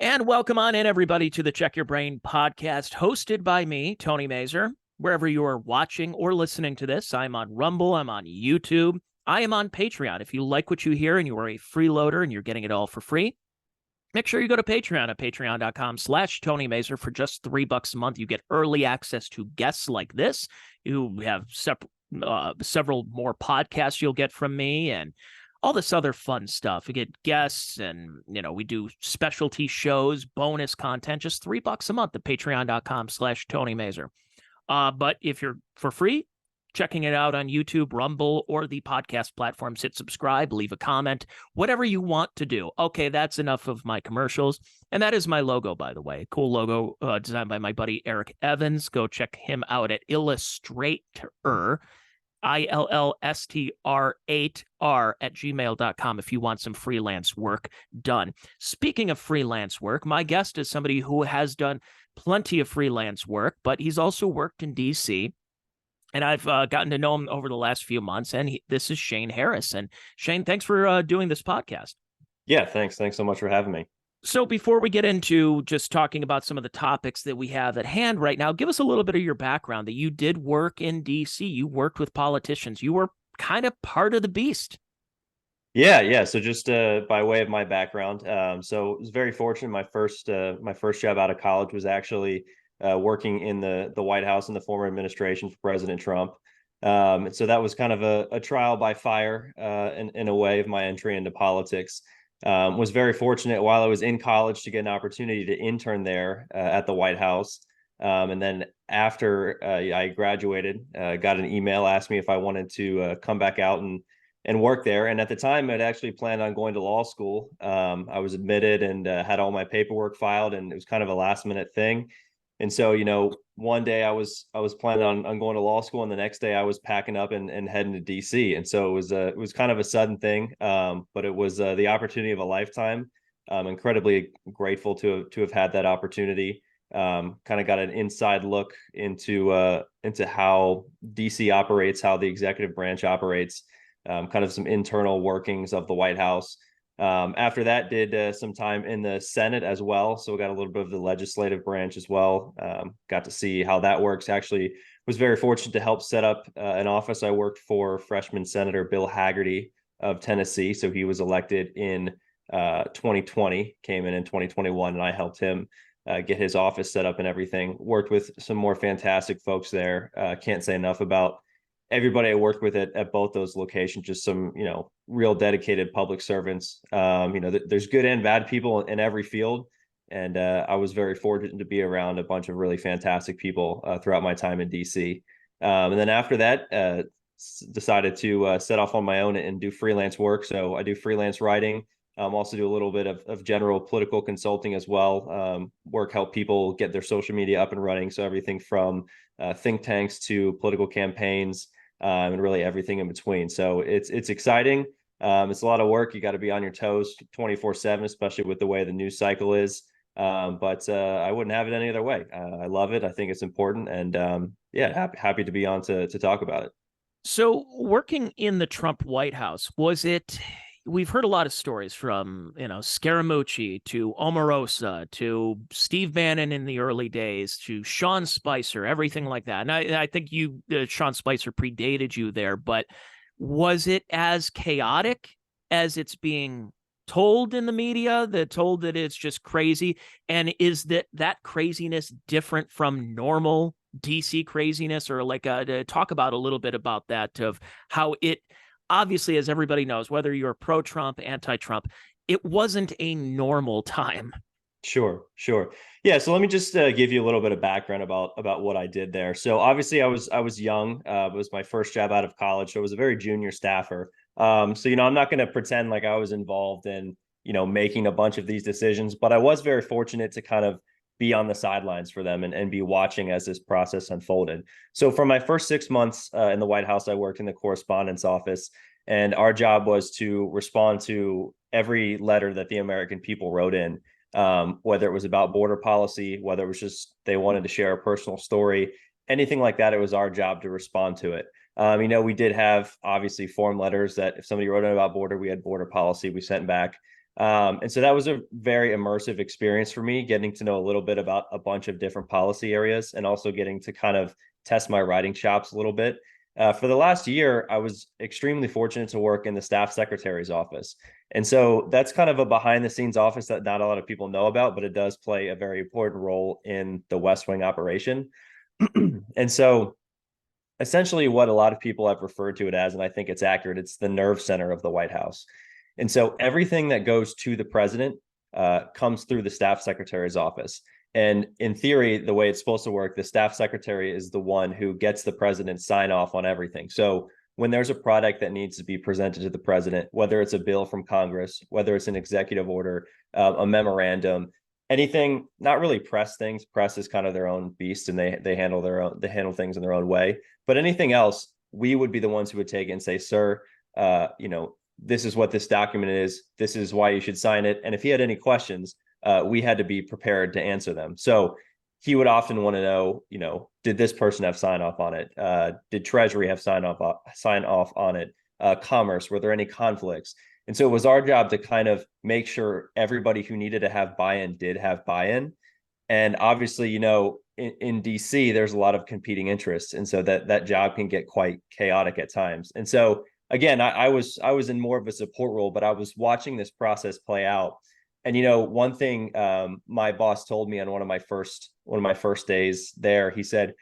And welcome on in, everybody, to the Check Your Brain podcast, hosted by me, Tony Mazur. Wherever you are watching or listening to this, I'm on Rumble, I'm on YouTube, I am on Patreon. If you like what you hear and you are a freeloader and you're getting it all for free, make sure you go to Patreon at patreon.com/Tony Mazur. For just $3 a month. You get early access to guests like this. You have several more podcasts you'll get from me and all this other fun stuff. We get guests and, we do specialty shows, bonus content, just $3 a month at patreon.com/Tony Mazur. But if you're for free, checking it out on YouTube, Rumble, or the podcast platforms, hit subscribe, leave a comment, whatever you want to do. Okay, that's enough of my commercials. And that is my logo, by the way. Cool logo designed by my buddy Eric Evans. Go check him out at Illustrator, ILLSTR8R@gmail.com if you want some freelance work done. Speaking of freelance work, my guest is somebody who has done plenty of freelance work, but he's also worked in DC. And I've gotten to know him over the last few months, and this is Shane Harris. And Shane, thanks for doing this podcast. Yeah, thanks. Thanks so much for having me. So before we get into just talking about some of the topics that we have at hand right now, give us a little bit of your background, that you did work in DC. You worked with politicians. You were kind of part of the beast. Yeah. So just by way of my background, so I was very fortunate. My first job out of college was actually working in the White House in the former administration for President Trump. And so that was kind of a trial by fire in a way of my entry into politics. Was very fortunate while I was in college to get an opportunity to intern there at the White House. And then after I graduated, got an email, asked me if I wanted to come back out and work there. And at the time, I'd actually planned on going to law school. I was admitted and had all my paperwork filed, and it was kind of a last minute thing. And so, one day I was planning on going to law school, and the next day I was packing up and heading to DC. And so it was kind of a sudden thing, but it was the opportunity of a lifetime. I'm incredibly grateful to have had that opportunity. Kind of got an inside look into how DC operates, how the executive branch operates, kind of some internal workings of the White House. After that, did some time in the Senate as well. So we got a little bit of the legislative branch as well. Got to see how that works. Actually, was very fortunate to help set up an office. I worked for freshman Senator Bill Hagerty of Tennessee. So he was elected in 2020, came in 2021, and I helped him get his office set up and everything. Worked with some more fantastic folks there. Can't say enough about everybody I worked with at both those locations. Just some, real dedicated public servants. There's good and bad people in every field. And I was very fortunate to be around a bunch of really fantastic people throughout my time in DC. And then after that, decided to set off on my own and do freelance work. So I do freelance writing. Also do a little bit of general political consulting as well. Help people get their social media up and running. So everything from think tanks to political campaigns, and really everything in between. So it's exciting. It's a lot of work. You got to be on your toes 24/7, especially with the way the news cycle is. But I wouldn't have it any other way. I love it. I think it's important, and happy to be on to talk about it. So working in the Trump White House, we've heard a lot of stories from, Scaramucci to Omarosa to Steve Bannon in the early days to Sean Spicer, everything like that. And I think Sean Spicer predated you there, but was it as chaotic as it's being told in the media, told that it's just crazy? And is that craziness different from normal DC craziness? Or to talk about a little bit about that, of how it, obviously, as everybody knows, whether you're pro-Trump, anti-Trump, it wasn't a normal time. Sure. Yeah. So let me just give you a little bit of background about what I did there. So obviously I was young. It was my first job out of college. So I was a very junior staffer. I'm not going to pretend like I was involved in, making a bunch of these decisions, but I was very fortunate to kind of be on the sidelines for them and be watching as this process unfolded. So for my first 6 months in the White House, I worked in the correspondence office, and our job was to respond to every letter that the American people wrote in, whether it was about border policy, whether it was just they wanted to share a personal story, anything like that. It was our job to respond to it. We did have obviously form letters that if somebody wrote in about border, we had border policy we sent back. And so that was a very immersive experience for me, getting to know a little bit about a bunch of different policy areas and also getting to kind of test my writing chops a little bit. For the last year, I was extremely fortunate to work in the staff secretary's office. And so that's kind of a behind the scenes office that not a lot of people know about, but it does play a very important role in the West Wing operation. And so essentially what a lot of people have referred to it as, and I think it's accurate, it's the nerve center of the White House. And so everything that goes to the president comes through the staff secretary's office. And in theory, the way it's supposed to work, the staff secretary is the one who gets the president sign off on everything. So when there's a product that needs to be presented to the president, whether it's a bill from Congress, whether it's an executive order, a memorandum, anything, not really press things. Press is kind of their own beast, and they handle things in their own way. But anything else, we would be the ones who would take it and say, sir, this is what this document is. This is why you should sign it. And if he had any questions, we had to be prepared to answer them. So he would often want to know, did this person have sign off on it? Did Treasury have sign off on it? Commerce, were there any conflicts? And so it was our job to kind of make sure everybody who needed to have buy-in did have buy-in. And obviously, in DC, there's a lot of competing interests. And so that job can get quite chaotic at times. And so again, I was in more of a support role, but I was watching this process play out. And one thing my boss told me on one of my first days there, he said,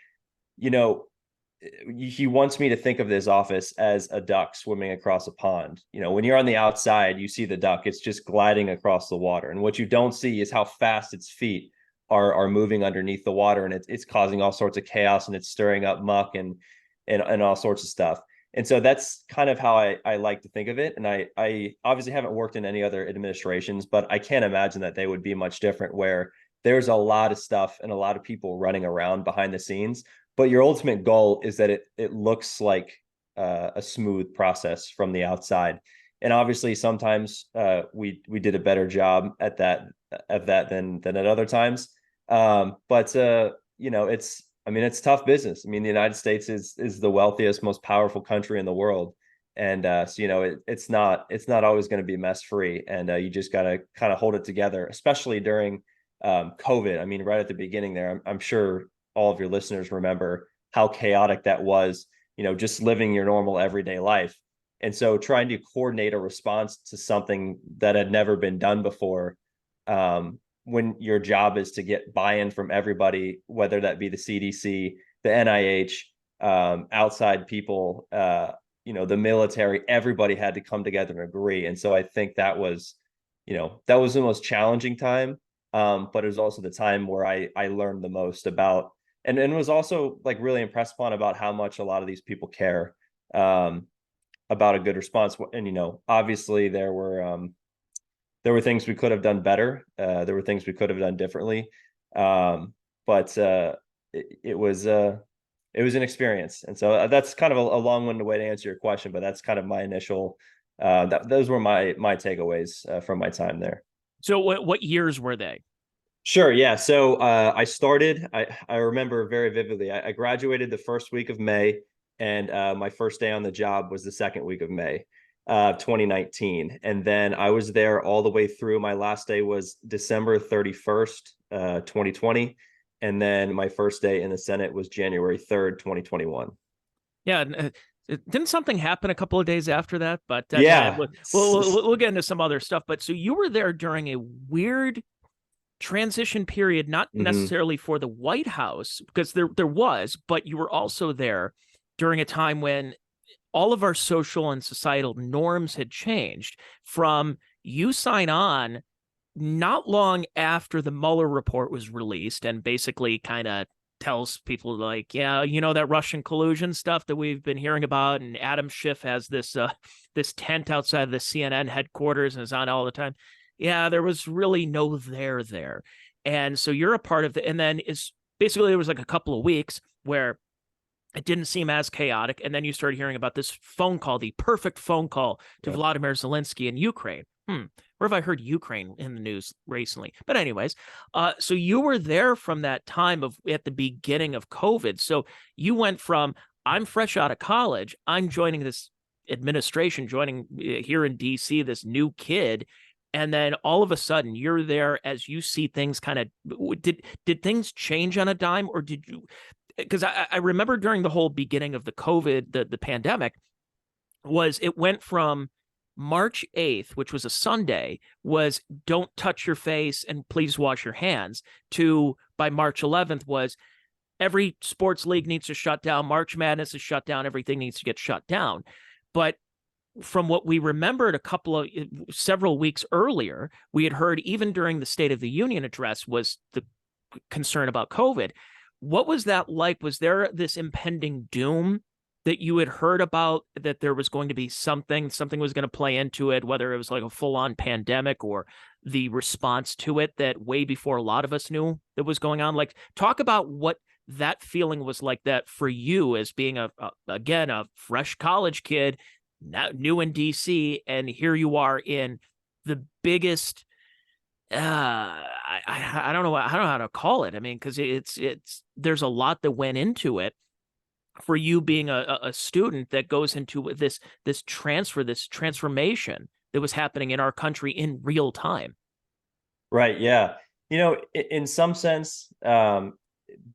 he wants me to think of this office as a duck swimming across a pond. When you're on the outside, you see the duck, it's just gliding across the water. And what you don't see is how fast its feet are moving underneath the water, and it's causing all sorts of chaos, and it's stirring up muck and all sorts of stuff. And so that's kind of how I like to think of it. And I obviously haven't worked in any other administrations, but I can't imagine that they would be much different, where there's a lot of stuff and a lot of people running around behind the scenes. But your ultimate goal is that it looks like a smooth process from the outside. And obviously sometimes we did a better job at that than at other times. But it's tough business. The United States is the wealthiest, most powerful country in the world. And it's not always going to be mess free. And you just got to kind of hold it together, especially during COVID. Right at the beginning there, I'm sure all of your listeners remember how chaotic that was, just living your normal everyday life. And so trying to coordinate a response to something that had never been done before, when your job is to get buy-in from everybody, whether that be the CDC, the NIH, outside people, the military, everybody had to come together and agree. And so I think that was the most challenging time. But it was also the time where I learned the most about, and was also like really impressed upon about how much a lot of these people care about a good response. And obviously there were things we could have done better. There were things we could have done differently. But it was an experience. And so that's kind of a long-winded way to answer your question, but that's kind of my initial, those were my takeaways from my time there. So what years were they? Sure. Yeah. So I started, I remember very vividly, I graduated the first week of May, and my first day on the job was the second week of May, 2019. And then I was there all the way through. My last day was December 31st, 2020. And then my first day in the Senate was January 3rd, 2021. Yeah. Didn't something happen a couple of days after that? But yeah, we'll get into some other stuff. But so you were there during a weird transition period, not necessarily for the White House, because there was, but you were also there during a time when all of our social and societal norms had changed. From you sign on not long after the Mueller report was released, and basically kind of tells people like, yeah, that Russian collusion stuff that we've been hearing about, and Adam Schiff has this tent outside the CNN headquarters and is on all the time. Yeah, there was really no there. And so you're a part of it. And then there was like a couple of weeks where it didn't seem as chaotic. And then you started hearing about this phone call, the perfect phone call to Vladimir Zelensky in Ukraine. Where have I heard Ukraine in the news recently? But anyways, so you were there from that time at the beginning of COVID. So you went from, I'm fresh out of college, I'm joining this administration, joining here in DC, this new kid. And then all of a sudden you're there as you see things kind of, did things change on a dime, or did you, because I remember during the whole beginning of the COVID, the pandemic, was it went from March 8th, which was a Sunday, was don't touch your face and please wash your hands, to by March 11th was every sports league needs to shut down, March Madness is shut down, everything needs to get shut down. But from what we remembered several weeks earlier, we had heard even during the State of the Union address was the concern about COVID. What was that like? Was there this impending doom that you had heard about, that there was going to be something was going to play into it, whether it was like a full-on pandemic or the response to it that way before a lot of us knew that was going on? Like, talk about what that feeling was like that for you as being again, a fresh college kid, new in DC, and here you are in the biggest, I don't know how to call it. I mean, because it's there's a lot that went into it for you being a student that goes into this transformation that was happening in our country in real time. Right. Yeah. In some sense,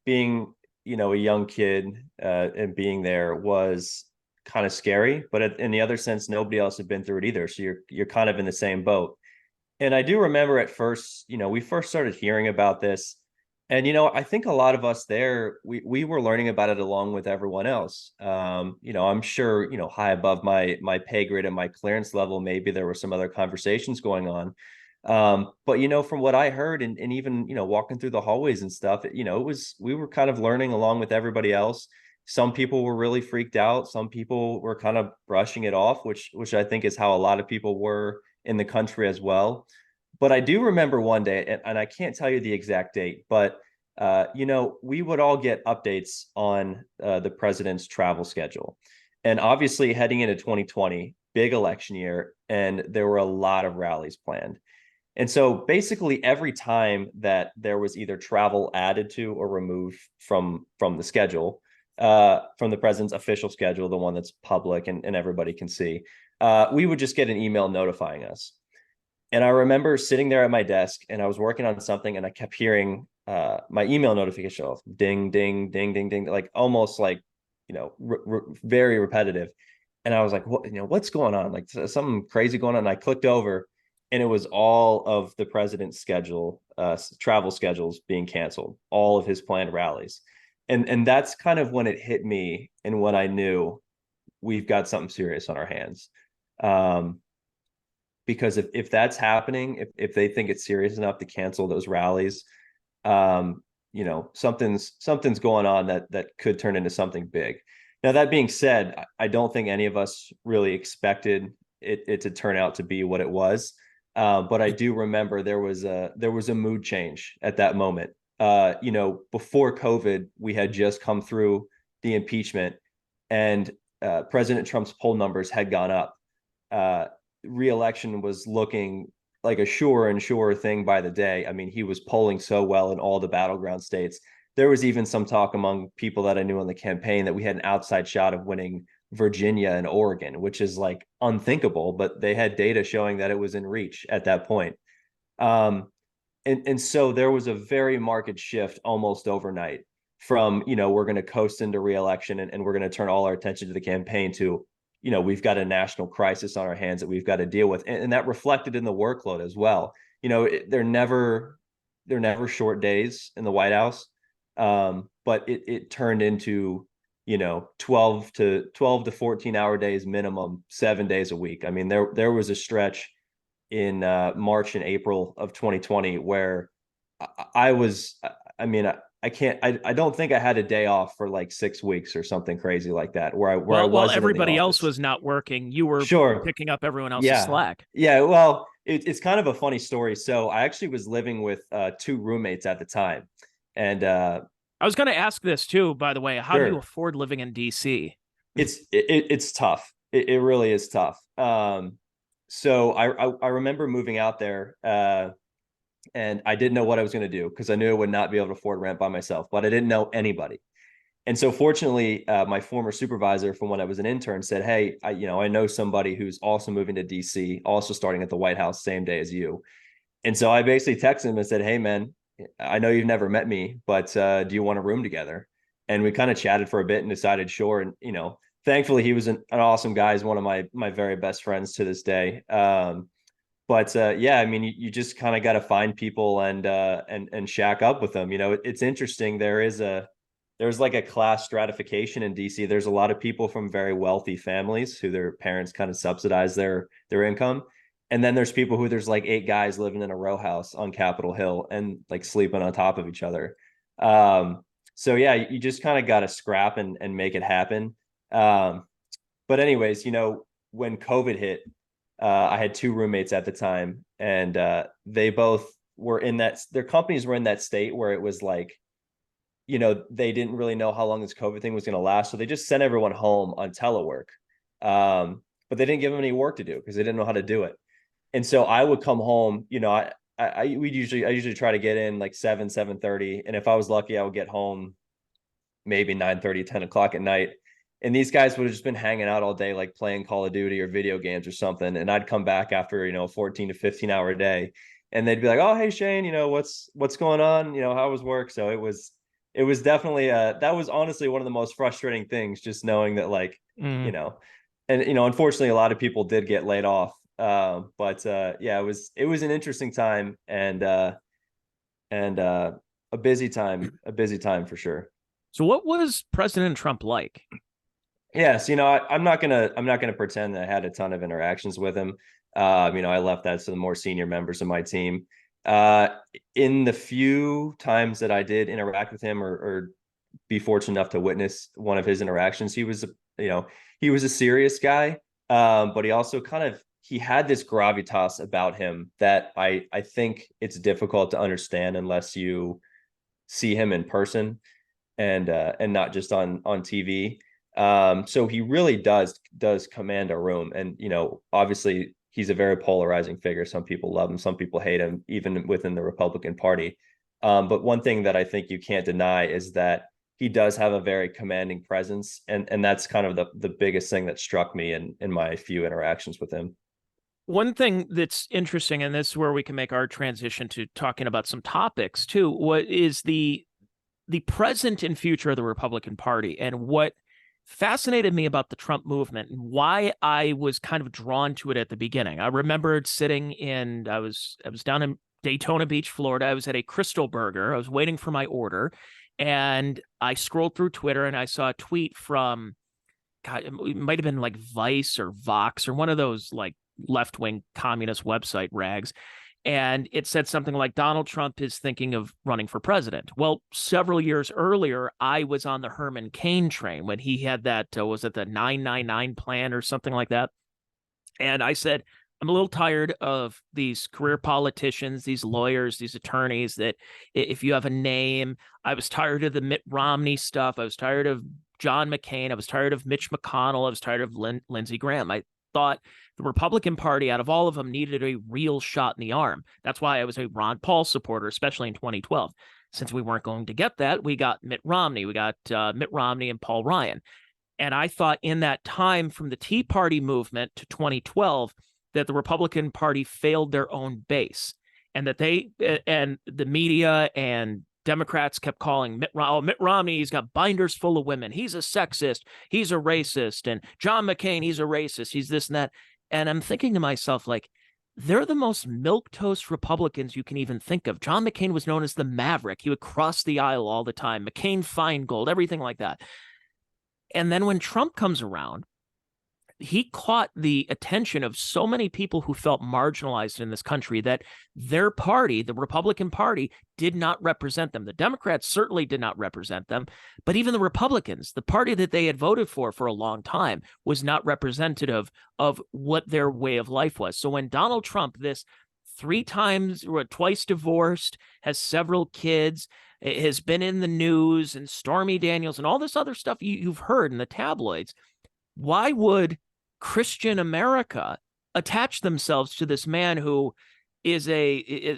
being, a young kid and being there was kind of scary, but in the other sense, nobody else had been through it either. So you're kind of in the same boat. And I do remember at first, we first started hearing about this. And, I think a lot of us there, we were learning about it along with everyone else. I'm sure, high above my pay grade and my clearance level, maybe there were some other conversations going on. But, from what I heard and even, walking through the hallways and stuff, we were kind of learning along with everybody else. Some people were really freaked out. Some people were kind of brushing it off, which I think is how a lot of people were in the country as well. But I do remember one day, and I can't tell you the exact date, but we would all get updates on the president's travel schedule. And obviously heading into 2020, big election year, and there were a lot of rallies planned. And so basically every time that there was either travel added to or removed from the schedule, from the president's official schedule, the one that's public and everybody can see, we would just get an email notifying us. And I remember sitting there at my desk and I was working on something and I kept hearing my email notification of ding, ding, ding, ding, ding, like almost like, very repetitive. And I was like, what's going on? Like something crazy going on. And I clicked over and it was all of the president's travel schedules being canceled, all of his planned rallies. And that's kind of when it hit me and when I knew we've got something serious on our hands. Because if that's happening, if they think it's serious enough to cancel those rallies, something's going on that could turn into something big. Now, that being said, I don't think any of us really expected it to turn out to be what it was. But I do remember there was a mood change at that moment. Before COVID, we had just come through the impeachment, and President Trump's poll numbers had gone up. Re-election was looking like a sure thing by the day. I mean, he was polling so well in all the battleground states. There was even some talk among people that I knew on the campaign that we had an outside shot of winning Virginia and Oregon, which is like unthinkable, but they had data showing that it was in reach at that point. And so there was a very marked shift almost overnight from, we're going to coast into re-election and we're going to turn all our attention to the campaign to, we've got a national crisis on our hands that we've got to deal with. And that reflected in the workload as well. They're never short days in the White House. But it turned into, 12 to 14 hour days minimum, 7 days a week. I mean, there was a stretch in March and April of 2020 where I don't think I had a day off for like 6 weeks or something crazy like that where I wasn't everybody in the else office. was not working, you were Sure. picking up everyone else's Yeah. slack. Yeah. Well, it's kind of a funny story. So I actually was living with 2 roommates at the time. And I was going to ask this too, by the way. How do you afford living in DC? It's tough. It really is tough. So I remember moving out there and I didn't know what I was going to do because I knew I would not be able to afford rent by myself, but I didn't know anybody. And so fortunately, my former supervisor from when I was an intern said, hey, I know somebody who's also moving to DC, also starting at the White House same day as you. And so I basically texted him and said, hey, man, I know you've never met me, but do you want a room together? And we kind of chatted for a bit and decided, sure. And, thankfully he was an awesome guy. He's one of my very best friends to this day. But yeah, I mean, you just kind of got to find people and shack up with them. It's interesting. There's like a class stratification in DC. There's a lot of people from very wealthy families who their parents kind of subsidize their income. And then there's people who there's like 8 guys living in a row house on Capitol Hill and like sleeping on top of each other. So yeah, you just kind of got to scrap and make it happen. But anyways, when COVID hit, I had 2 roommates at the time, and they both were their companies were in that state where it was like, they didn't really know how long this COVID thing was going to last. So they just sent everyone home on telework. But they didn't give them any work to do because they didn't know how to do it. And so I would come home, I usually try to get in like 7:30. And if I was lucky, I would get home maybe 9:30, 10 o'clock at night. And these guys would have just been hanging out all day, like playing Call of Duty or video games or something. And I'd come back after, a 14 to 15 hour day, and they'd be like, oh, hey, Shane, what's going on? How was work? So it was definitely that was honestly one of the most frustrating things, just knowing that like, and unfortunately a lot of people did get laid off. But yeah, it was an interesting time and a busy time for sure. So what was President Trump like? Yes, I'm not gonna pretend that I had a ton of interactions with him. I left that to the more senior members of my team. In the few times that I did interact with him or be fortunate enough to witness one of his interactions, he was a serious guy, but he also he had this gravitas about him that I think it's difficult to understand unless you see him in person and not just on TV. So he really does command a room, and obviously he's a very polarizing figure. Some people love him, some people hate him, even within the Republican Party. But one thing that I think you can't deny is that he does have a very commanding presence, and that's kind of the biggest thing that struck me in my few interactions with him. One thing that's interesting, and this is where we can make our transition to talking about some topics too, what is the present and future of the Republican Party, and what fascinated me about the Trump movement and why I was kind of drawn to it at the beginning. I remembered I was down in Daytona Beach, Florida. I was at a Crystal Burger. I was waiting for my order, and I scrolled through Twitter and I saw a tweet from, God, it might have been like Vice or Vox or one of those like left-wing communist website rags. And it said something like Donald Trump is thinking of running for president. Well, several years earlier, I was on the Herman Cain train when he had that, was it the 999 plan or something like that? And I said, I'm a little tired of these career politicians, these lawyers, these attorneys that if you have a name, I was tired of the Mitt Romney stuff. I was tired of John McCain. I was tired of Mitch McConnell. I was tired of Lindsey Graham. I thought the Republican Party, out of all of them, needed a real shot in the arm. That's why I was a Ron Paul supporter, especially in 2012. Since we weren't going to get that, we got Mitt Romney. We got Mitt Romney and Paul Ryan. And I thought in that time from the Tea Party movement to 2012 that the Republican Party failed their own base, and that and the media and Democrats kept calling Mitt Romney, he's got binders full of women. He's a sexist. He's a racist. And John McCain, he's a racist. He's this and that. And I'm thinking to myself, like, they're the most milquetoast Republicans you can even think of. John McCain was known as the Maverick. He would cross the aisle all the time. McCain Feingold, everything like that. And then when Trump comes around, he caught the attention of so many people who felt marginalized in this country that their party, the Republican Party, did not represent them. The Democrats certainly did not represent them, but even the Republicans, the party that they had voted for a long time, was not representative of what their way of life was. So when Donald Trump, this 3 times or twice divorced, has several kids, has been in the news, and Stormy Daniels and all this other stuff you've heard in the tabloids, why would Christian America attach themselves to this man who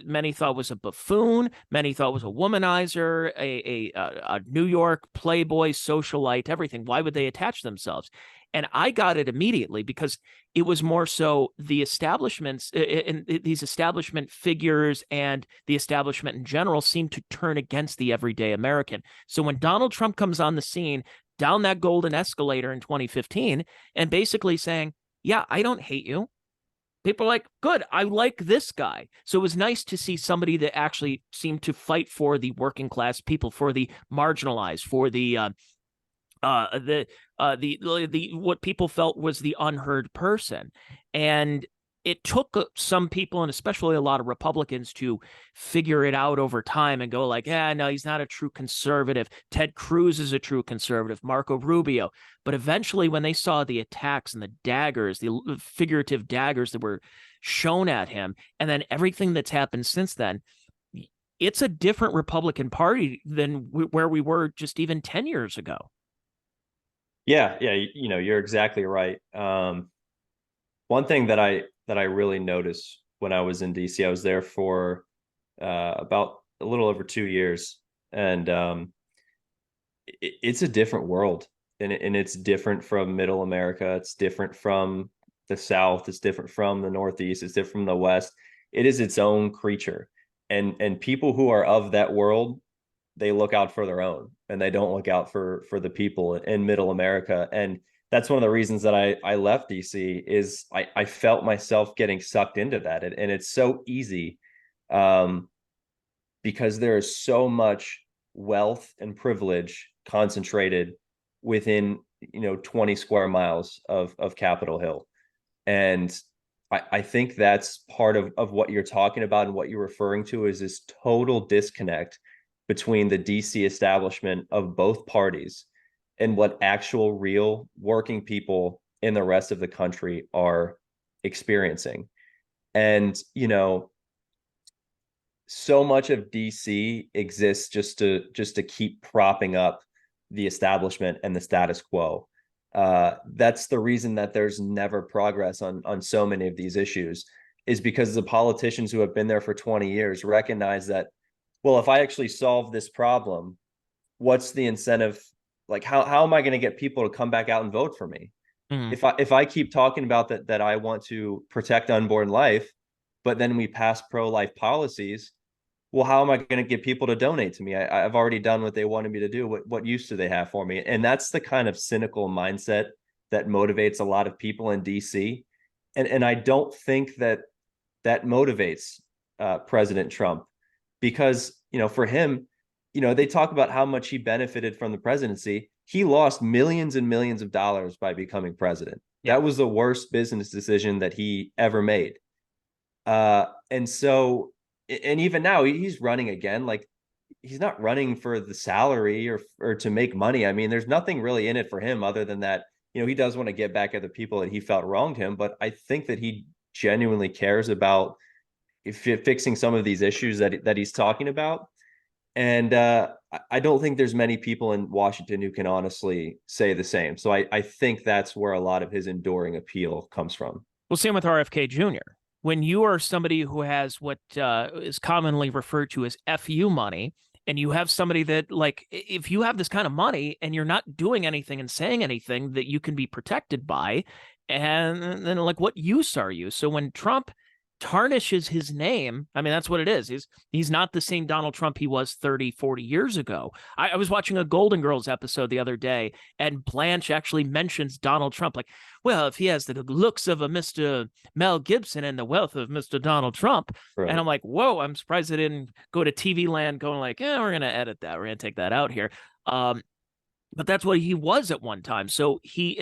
many thought was a buffoon, many thought was a womanizer, a New York playboy, socialite, everything. Why would they attach themselves? And I got it immediately because it was more so the establishments and these establishment figures and the establishment in general seemed to turn against the everyday American. So when Donald Trump comes on the scene down that golden escalator in 2015 and basically saying, yeah, I don't hate you. People are like, good, I like this guy. So it was nice to see somebody that actually seemed to fight for the working class people, for the marginalized, for the what people felt was the unheard person. And it took some people, and especially a lot of Republicans, to figure it out over time and go like, yeah, no, he's not a true conservative. Ted Cruz is a true conservative, Marco Rubio. But eventually when they saw the attacks and the daggers, the figurative daggers that were shown at him, and then everything that's happened since then, it's a different Republican Party than where we were just even 10 years ago. Yeah, you're exactly right. One thing that I really noticed when I was in DC, I was there for about a little over 2 years, and it's a different world, and it's different from Middle America. It's different from the South. It's different from the Northeast. It's different from the West. It is its own creature, and people who are of that world, they look out for their own, and they don't look out for the people in Middle America. And that's one of the reasons that I left DC is I felt myself getting sucked into that. And it's so easy because there is so much wealth and privilege concentrated within, 20 square miles of Capitol Hill. And I think that's part of what you're talking about, and what you're referring to is this total disconnect between the DC establishment of both parties and what actual real working people in the rest of the country are experiencing. And, so much of DC exists just to keep propping up the establishment and the status quo. That's the reason that there's never progress on so many of these issues, is because the politicians who have been there for 20 years recognize that, well, if I actually solve this problem, what's the incentive? Like, how am I going to get people to come back out and vote for me? If I keep talking about that I want to protect unborn life, but then we pass pro-life policies, well, how am I going to get people to donate to me? I've already done what they wanted me to do. What use do they have for me? And that's the kind of cynical mindset that motivates a lot of people in DC. And I don't think that motivates President Trump, because, for him, they talk about how much he benefited from the presidency. He lost millions and millions of dollars by becoming president. Yeah. That was the worst business decision that he ever made. And even now he's running again. Like, he's not running for the salary or to make money. I mean, there's nothing really in it for him other than that, he does want to get back at the people that he felt wronged him. But I think that he genuinely cares about fixing some of these issues that he's talking about. And I don't think there's many people in Washington who can honestly say the same. So I think that's where a lot of his enduring appeal comes from. Well, same with RFK Jr. When you are somebody who has what is commonly referred to as FU money, and you have somebody that, like, if you have this kind of money and you're not doing anything and saying anything that you can be protected by, and then, like, what use are you? So when Trump tarnishes his name, I mean, that's what it is. He's not the same Donald Trump he was 30, 40 years ago. I was watching a Golden Girls episode the other day, and Blanche actually mentions Donald Trump, like, well, if he has the looks of a Mr. Mel Gibson and the wealth of Mr. Donald Trump. Right. And I'm like, whoa, I'm surprised they didn't go to TV land going like, yeah, we're going to edit that. We're going to take that out here. But that's what he was at one time. So he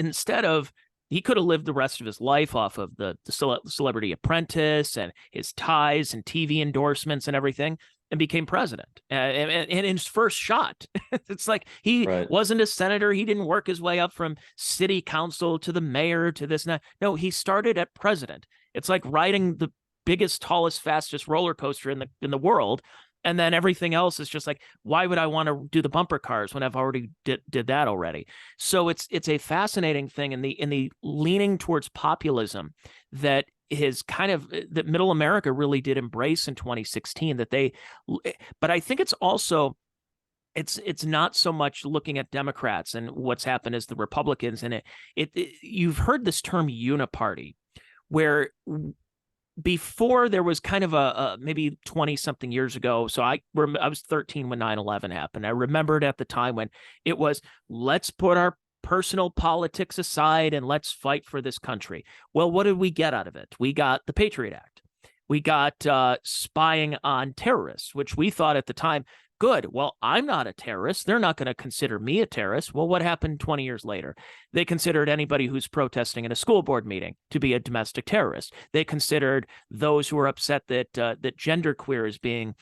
could have lived the rest of his life off of the Celebrity Apprentice and his ties and TV endorsements and everything, and became president. And in his first shot, it's like he wasn't a senator. He didn't work his way up from city council to the mayor to this and that. No, he started at president. It's like riding the biggest, tallest, fastest roller coaster in the world. And then everything else is just like, why would I want to do the bumper cars when I've already did that already? So it's a fascinating thing in the leaning towards populism that is kind of that middle America really did embrace in 2016 but I think it's also, it's not so much looking at Democrats and what's happened as the Republicans, and you've heard this term uniparty, where before there was kind of a maybe 20 something years ago. So I was 13 when 9/11 happened. I remembered at the time when it was, let's put our personal politics aside and let's fight for this country. Well, what did we get out of it? We got the Patriot Act. We got spying on terrorists, which we thought at the time, good. Well, I'm not a terrorist. They're not going to consider me a terrorist. Well, what happened 20 years later? They considered anybody who's protesting in a school board meeting to be a domestic terrorist. They considered those who were upset that genderqueer is being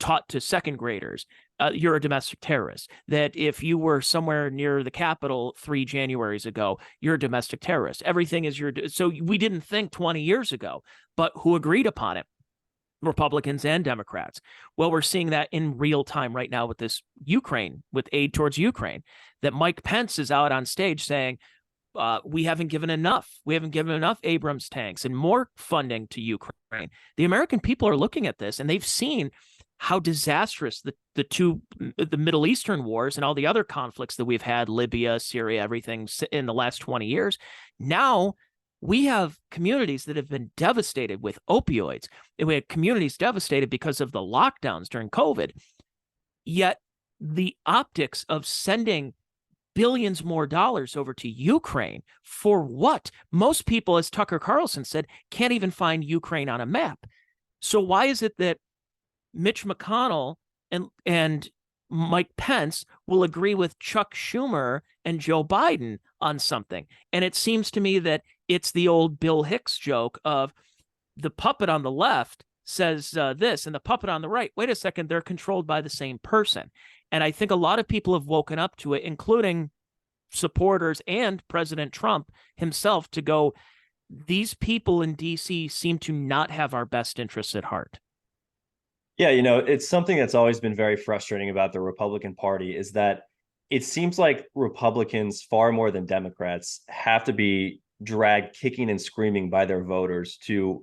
taught to second graders. You're a domestic terrorist. That if you were somewhere near the Capitol 3 Januaries ago, you're a domestic terrorist. Everything is so we didn't think 20 years ago, but who agreed upon it? Republicans and Democrats. Well, we're seeing that in real time right now with this Ukraine, with aid towards Ukraine, that Mike Pence is out on stage saying, we haven't given enough. We haven't given enough Abrams tanks and more funding to Ukraine. The American people are looking at this, and they've seen how disastrous the Middle Eastern wars and all the other conflicts that we've had, Libya, Syria, everything in the last 20 years. Now we have communities that have been devastated with opioids, and we have communities devastated because of the lockdowns during COVID. Yet the optics of sending billions more dollars over to Ukraine for what? Most people, as Tucker Carlson said, can't even find Ukraine on a map. So why is it that Mitch McConnell and Mike Pence will agree with Chuck Schumer and Joe Biden on something? And it seems to me that it's the old Bill Hicks joke of the puppet on the left says this, and the puppet on the right, wait a second, they're controlled by the same person. And I think a lot of people have woken up to it, including supporters and President Trump himself, to go, these people in D.C. seem to not have our best interests at heart. Yeah, it's something that's always been very frustrating about the Republican Party is that it seems like Republicans, far more than Democrats, have to be dragged kicking and screaming by their voters to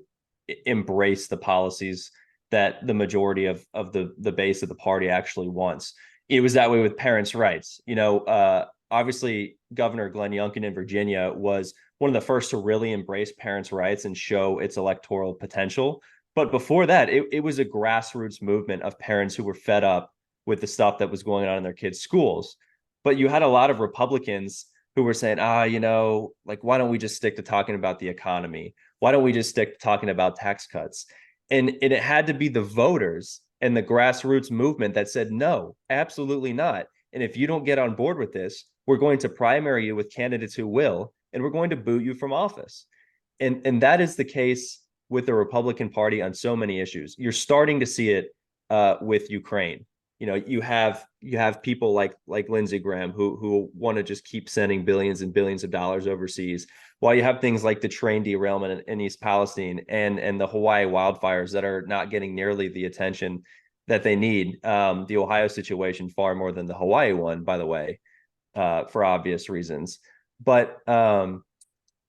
embrace the policies that the majority of the base of the party actually wants. It was that way with parents' rights. Obviously, Governor Glenn Youngkin in Virginia was one of the first to really embrace parents' rights and show its electoral potential. But before that, it was a grassroots movement of parents who were fed up with the stuff that was going on in their kids' schools. But you had a lot of Republicans who were saying, why don't we just stick to talking about the economy? Why don't we just stick to talking about tax cuts? And it had to be the voters and the grassroots movement that said, no, absolutely not. And if you don't get on board with this, we're going to primary you with candidates who will, and we're going to boot you from office. And that is the case with the Republican Party on so many issues. You're starting to see it with Ukraine. You have people like Lindsey Graham who want to just keep sending billions and billions of dollars overseas, while you have things like the train derailment in East Palestine and the Hawaii wildfires that are not getting nearly the attention that they need. The Ohio situation far more than the Hawaii one, by the way, for obvious reasons. But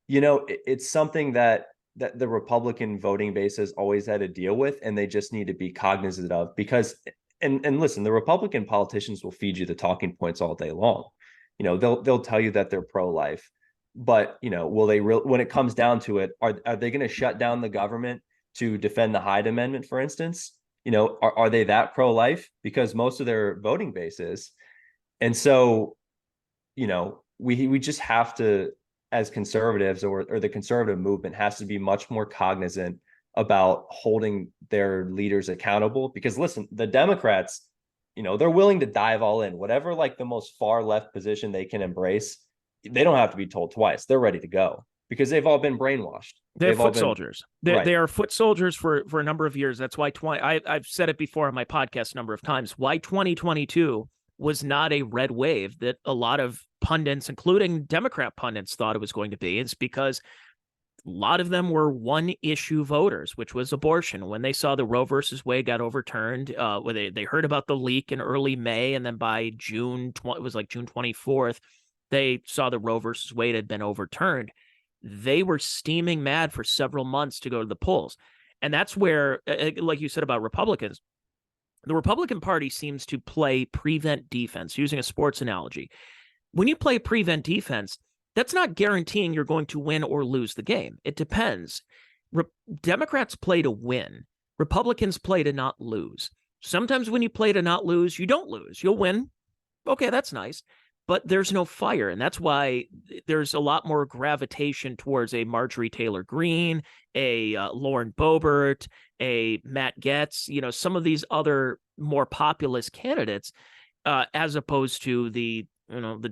it's something that the Republican voting base has always had to deal with, and they just need to be cognizant of, because and listen, the Republican politicians will feed you the talking points all day long. They'll tell you that they're pro-life, but will they when it comes down to it, are they going to shut down the government to defend the Hyde Amendment, for instance? Are they that pro-life? Because most of their voting base is. And so, we just have to, as conservatives, or the conservative movement has to be much more cognizant about holding their leaders accountable. Because listen, the Democrats, they're willing to dive all in, whatever the most far left position they can embrace. They don't have to be told twice. They're ready to go because they've all been brainwashed. They're foot soldiers. They are foot soldiers for a number of years. That's why I've said it before on my podcast a number of times, why 2022 was not a red wave that a lot of pundits, including Democrat pundits, thought it was going to be. It's because a lot of them were one issue voters, which was abortion. When they saw the Roe versus Wade got overturned, they heard about the leak in early May, and then by June 24th, they saw the Roe versus Wade had been overturned. they were steaming mad for several months to go to the polls. And that's where, like you said about Republicans, the Republican Party seems to play prevent defense, using a sports analogy. When you play prevent defense, that's not guaranteeing you're going to win or lose the game. It depends. Democrats play to win. Republicans play to not lose. Sometimes when you play to not lose, you don't lose. You'll win. Okay, that's nice. But there's no fire. And that's why there's a lot more gravitation towards a Marjorie Taylor Greene, a Lauren Boebert, a Matt Gaetz, some of these other more populist candidates, as opposed to the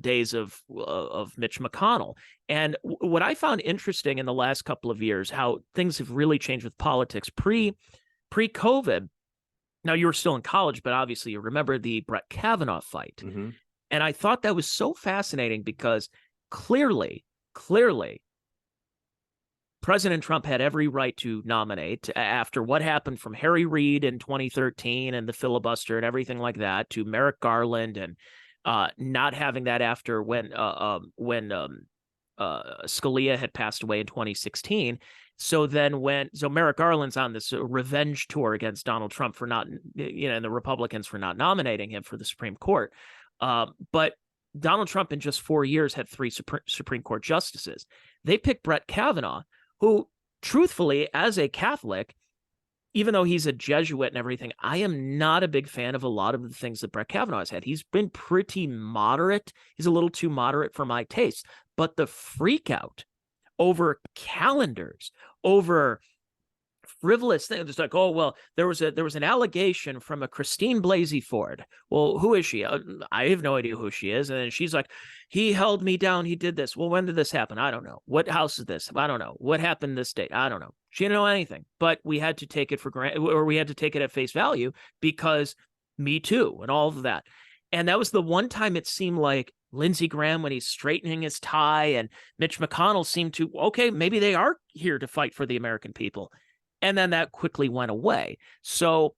days of Mitch McConnell. And what I found interesting in the last couple of years, how things have really changed with politics pre-COVID. Now, you were still in college, but obviously you remember the Brett Kavanaugh fight. Mm-hmm. And I thought that was so fascinating because clearly, President Trump had every right to nominate after what happened from Harry Reid in 2013 and the filibuster and everything like that, to Merrick Garland, and not having that after when Scalia had passed away in 2016. So Merrick Garland's on this revenge tour against Donald Trump for not, and the Republicans for not nominating him for the Supreme Court. But Donald Trump in just 4 years had 3 Supreme Court justices. They picked Brett Kavanaugh, who, truthfully, as a Catholic, even though he's a Jesuit and everything, I am not a big fan of a lot of the things that Brett Kavanaugh has had. He's been pretty moderate. He's a little too moderate for my taste. But the freak out over calendars, over frivolous things, it's like, oh, well, there was an allegation from a Christine Blasey Ford. Well, who is she? I have no idea who she is. And then she's like, he held me down. He did this. Well, when did this happen? I don't know. What house is this? I don't know. What happened this date? I don't know. She didn't know anything, but we had to take it for granted, or we had to take it at face value because Me Too and all of that. And that was the one time it seemed like Lindsey Graham, when he's straightening his tie, and Mitch McConnell seemed to, okay, maybe they are here to fight for the American people. And then that quickly went away. So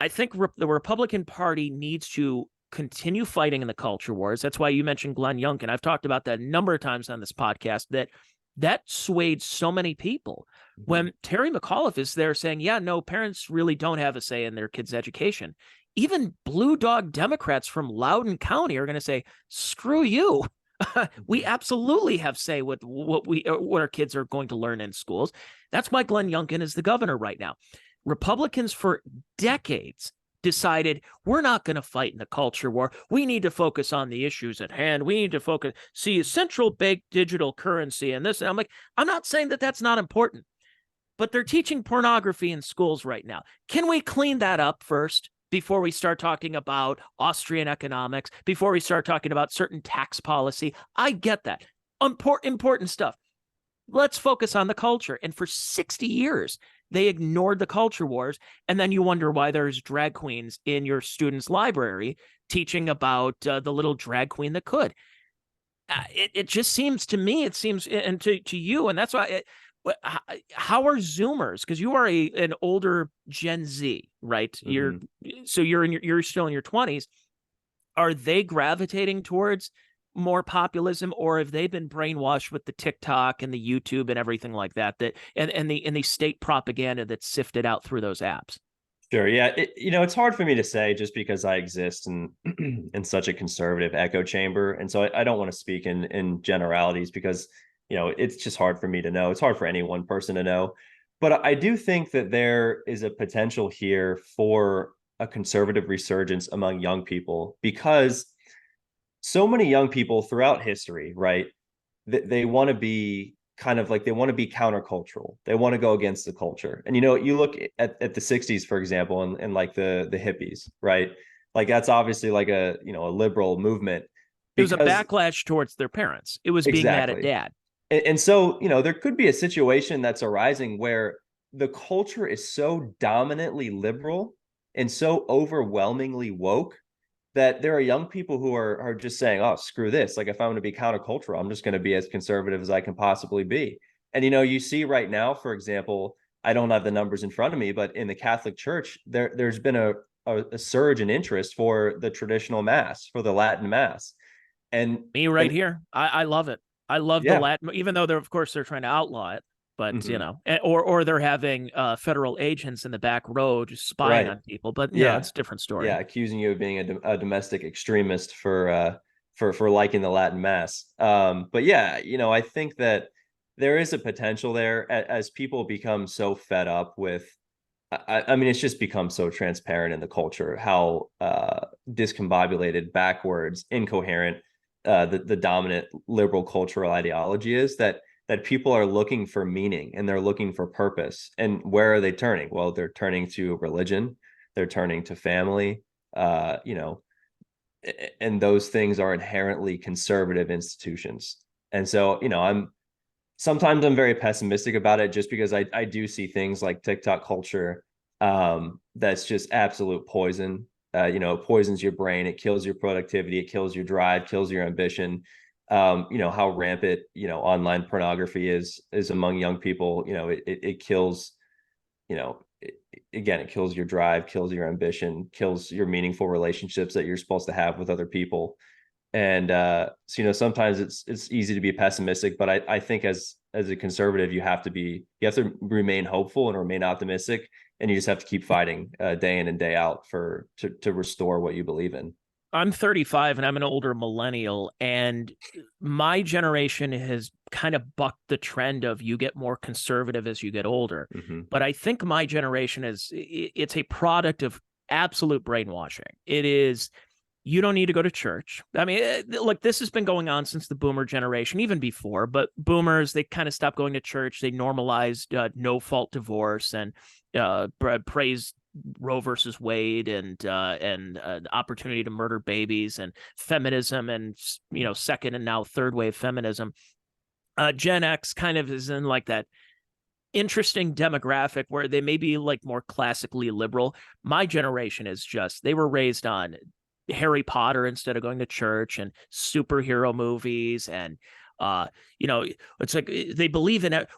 I think the Republican Party needs to continue fighting in the culture wars. That's why you mentioned Glenn Youngkin. I've talked about that a number of times on this podcast, that swayed so many people. Mm-hmm. When Terry McAuliffe is there saying, yeah, no, parents really don't have a say in their kids' education. Even blue dog Democrats from Loudoun County are going to say, screw you. We absolutely have say what our kids are going to learn in schools. That's why Glenn Youngkin is the governor right now. Republicans for decades decided, we're not going to fight in the culture war. We need to focus on the issues at hand. We need to see a central bank digital currency and this. And I'm like, I'm not saying that that's not important, but they're teaching pornography in schools right now. Can we clean that up first before we start talking about Austrian economics, before we start talking about certain tax policy? I get that. Important stuff. Let's focus on the culture. And for 60 years, they ignored the culture wars. And then you wonder why there's drag queens in your student's library teaching about the little drag queen that could. It just seems to me, and to you, and that's why how are Zoomers? Because you are an older Gen Z, right? Mm-hmm. You're still in your 20s. Are they gravitating towards more populism, or have they been brainwashed with the TikTok and the YouTube and everything like that? And the state propaganda that's sifted out through those apps? Sure. Yeah. It's hard for me to say just because I exist in in such a conservative echo chamber, and so I don't want to speak in generalities because it's just hard for me to know. It's hard for any one person to know. But I do think that there is a potential here for a conservative resurgence among young people, because so many young people throughout history, right, they want to be they want to be countercultural. They want to go against the culture. And, you look at the 60s, for example, and like the hippies, right? Like that's obviously like a liberal movement. It was a backlash towards their parents. It was being mad at dad. And so, there could be a situation that's arising where the culture is so dominantly liberal and so overwhelmingly woke that there are young people who are just saying, oh, screw this. Like, if I'm going to be countercultural, I'm just going to be as conservative as I can possibly be. And, you see right now, for example, I don't have the numbers in front of me, but in the Catholic Church, there's been a surge in interest for the traditional mass, for the Latin mass. And me right here. I love it. I love the Yeah. Latin, even though of course they're trying to outlaw it, but Hmm. or they're having federal agents in the back row just spying Right. on people. But Yeah. it's a different story. Yeah. Accusing you of being a domestic extremist for liking the Latin mass. But yeah, I think that there is a potential there as people become so fed up with. I mean, it's just become so transparent in the culture how discombobulated, backwards, incoherent the dominant liberal cultural ideology is, that people are looking for meaning and they're looking for purpose. And where are they turning? Well, they're turning to religion, they're turning to family, uh, you know, and those things are inherently conservative institutions. And so, sometimes I'm very pessimistic about it just because I do see things like TikTok culture that's just absolute poison. It poisons your brain, it kills your productivity, it kills your drive, kills your ambition. How rampant, online pornography is among young people. It kills, you know, it, again, it kills your drive, kills your ambition, kills your meaningful relationships that you're supposed to have with other people. And so sometimes it's easy to be pessimistic, but I think as a conservative you have to remain hopeful and remain optimistic, and you just have to keep fighting day in and day out to restore what you believe in. I'm 35 and I'm an older millennial, and my generation has kind of bucked the trend of you get more conservative as you get older. Mm-hmm. But I think my generation it's a product of absolute brainwashing. It is, you don't need to go to church. I mean, look, this has been going on since the boomer generation, even before, but boomers, they kind of stopped going to church. They normalized no fault divorce and praised Roe versus Wade and the opportunity to murder babies and feminism and, second and now third wave feminism. Gen X kind of is in like that interesting demographic where they may be like more classically liberal. My generation is just, they were raised on Harry Potter instead of going to church, and superhero movies, and it's like they believe in it.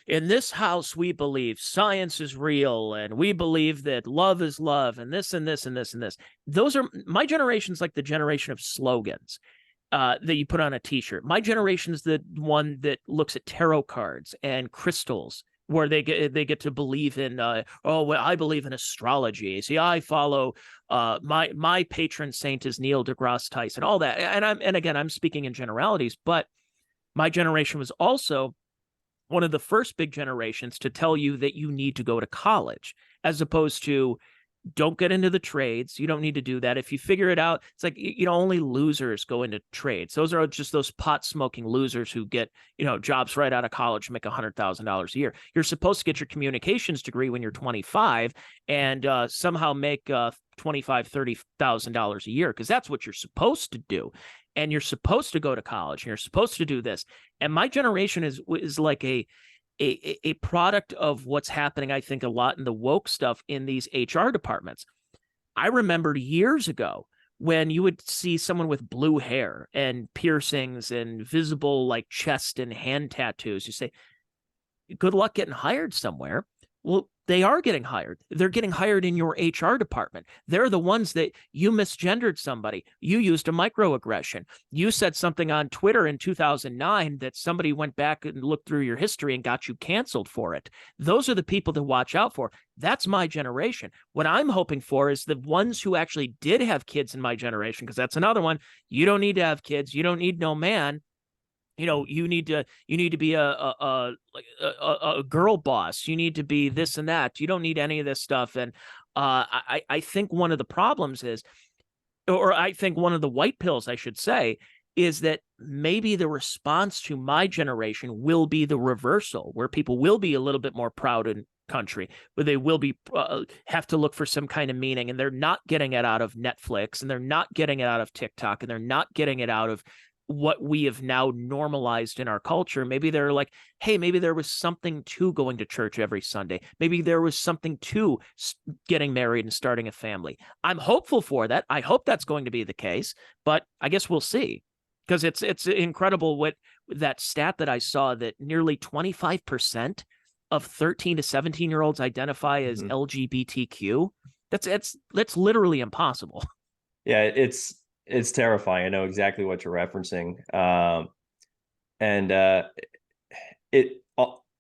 In this house we believe science is real, and we believe that love is love, and this and this and this and this. Those are my generation's like the generation of slogans that you put on a t-shirt. My generation is the one that looks at tarot cards and crystals, where they get to believe in well, I believe in astrology. See, I follow my patron saint is Neil deGrasse Tyson, all that. And again, I'm speaking in generalities, but my generation was also one of the first big generations to tell you that you need to go to college, as opposed to don't get into the trades. You don't need to do that. If you figure it out, it's like, only losers go into trades. Those are just those pot smoking losers who get, jobs right out of college, make $100,000 a year. You're supposed to get your communications degree when you're 25 and somehow make $25,000-$30,000 a year, because that's what you're supposed to do. And you're supposed to go to college and you're supposed to do this. And my generation is like a product of what's happening, I think, a lot in the woke stuff in these HR departments. I remembered years ago when you would see someone with blue hair and piercings and visible like chest and hand tattoos. You say, good luck getting hired somewhere. Well, they are getting hired. They're getting hired in your HR department. They're the ones that you misgendered somebody. You used a microaggression. You said something on Twitter in 2009 that somebody went back and looked through your history and got you canceled for it. Those are the people to watch out for. That's my generation. What I'm hoping for is the ones who actually did have kids in my generation, because that's another one. You don't need to have kids. You don't need no man. You need to be a girl boss. You need to be this and that. You don't need any of this stuff. And I think one of the problems is, or I think one of the white pills, I should say, is that maybe the response to my generation will be the reversal, where people will be a little bit more proud in country, where they will be have to look for some kind of meaning, and they're not getting it out of Netflix, and they're not getting it out of TikTok, and they're not getting it out of what we have now normalized in our culture. Maybe they're like, hey, maybe there was something to going to church every Sunday. Maybe there was something to getting married and starting a family. I'm hopeful for that. I hope that's going to be the case, but I guess we'll see. Because it's incredible what that stat that I saw, that nearly 25% of 13 to 17-year-olds identify as LGBTQ. That's literally impossible. Yeah, it's terrifying. I know exactly what you're referencing. And a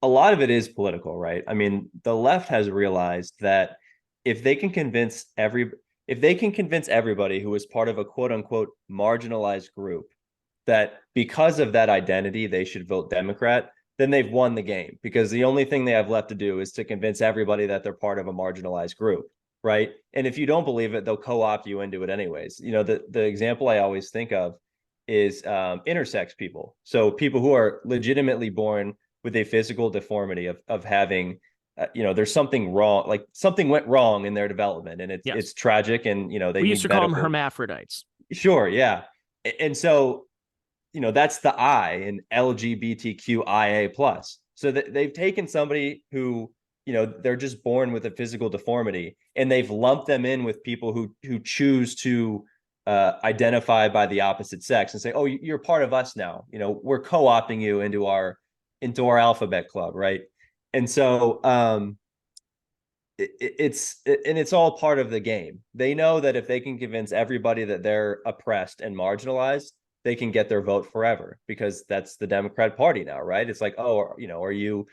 lot of it is political, right? I mean, the left has realized that if they can convince everybody who is part of a quote unquote marginalized group that because of that identity they should vote Democrat, then they've won the game, because the only thing they have left to do is to convince everybody that they're part of a marginalized group, right? And if you don't believe it, they'll co-opt you into it anyways. You know, the example I always think of is intersex people. So people who are legitimately born with a physical deformity of having there's something wrong, like something went wrong in their development, and it's tragic, and they we used need to call them medical. hermaphrodites. Sure, yeah. And so that's the I in LGBTQIA plus. So that they've taken somebody who they're just born with a physical deformity, and they've lumped them in with people who choose to identify by the opposite sex and say, oh, you're part of us now. We're co-opting you into our alphabet club, right? And so it's all part of the game. They know that if they can convince everybody that they're oppressed and marginalized, they can get their vote forever, because that's the Democrat Party now, right? It's like, oh, are you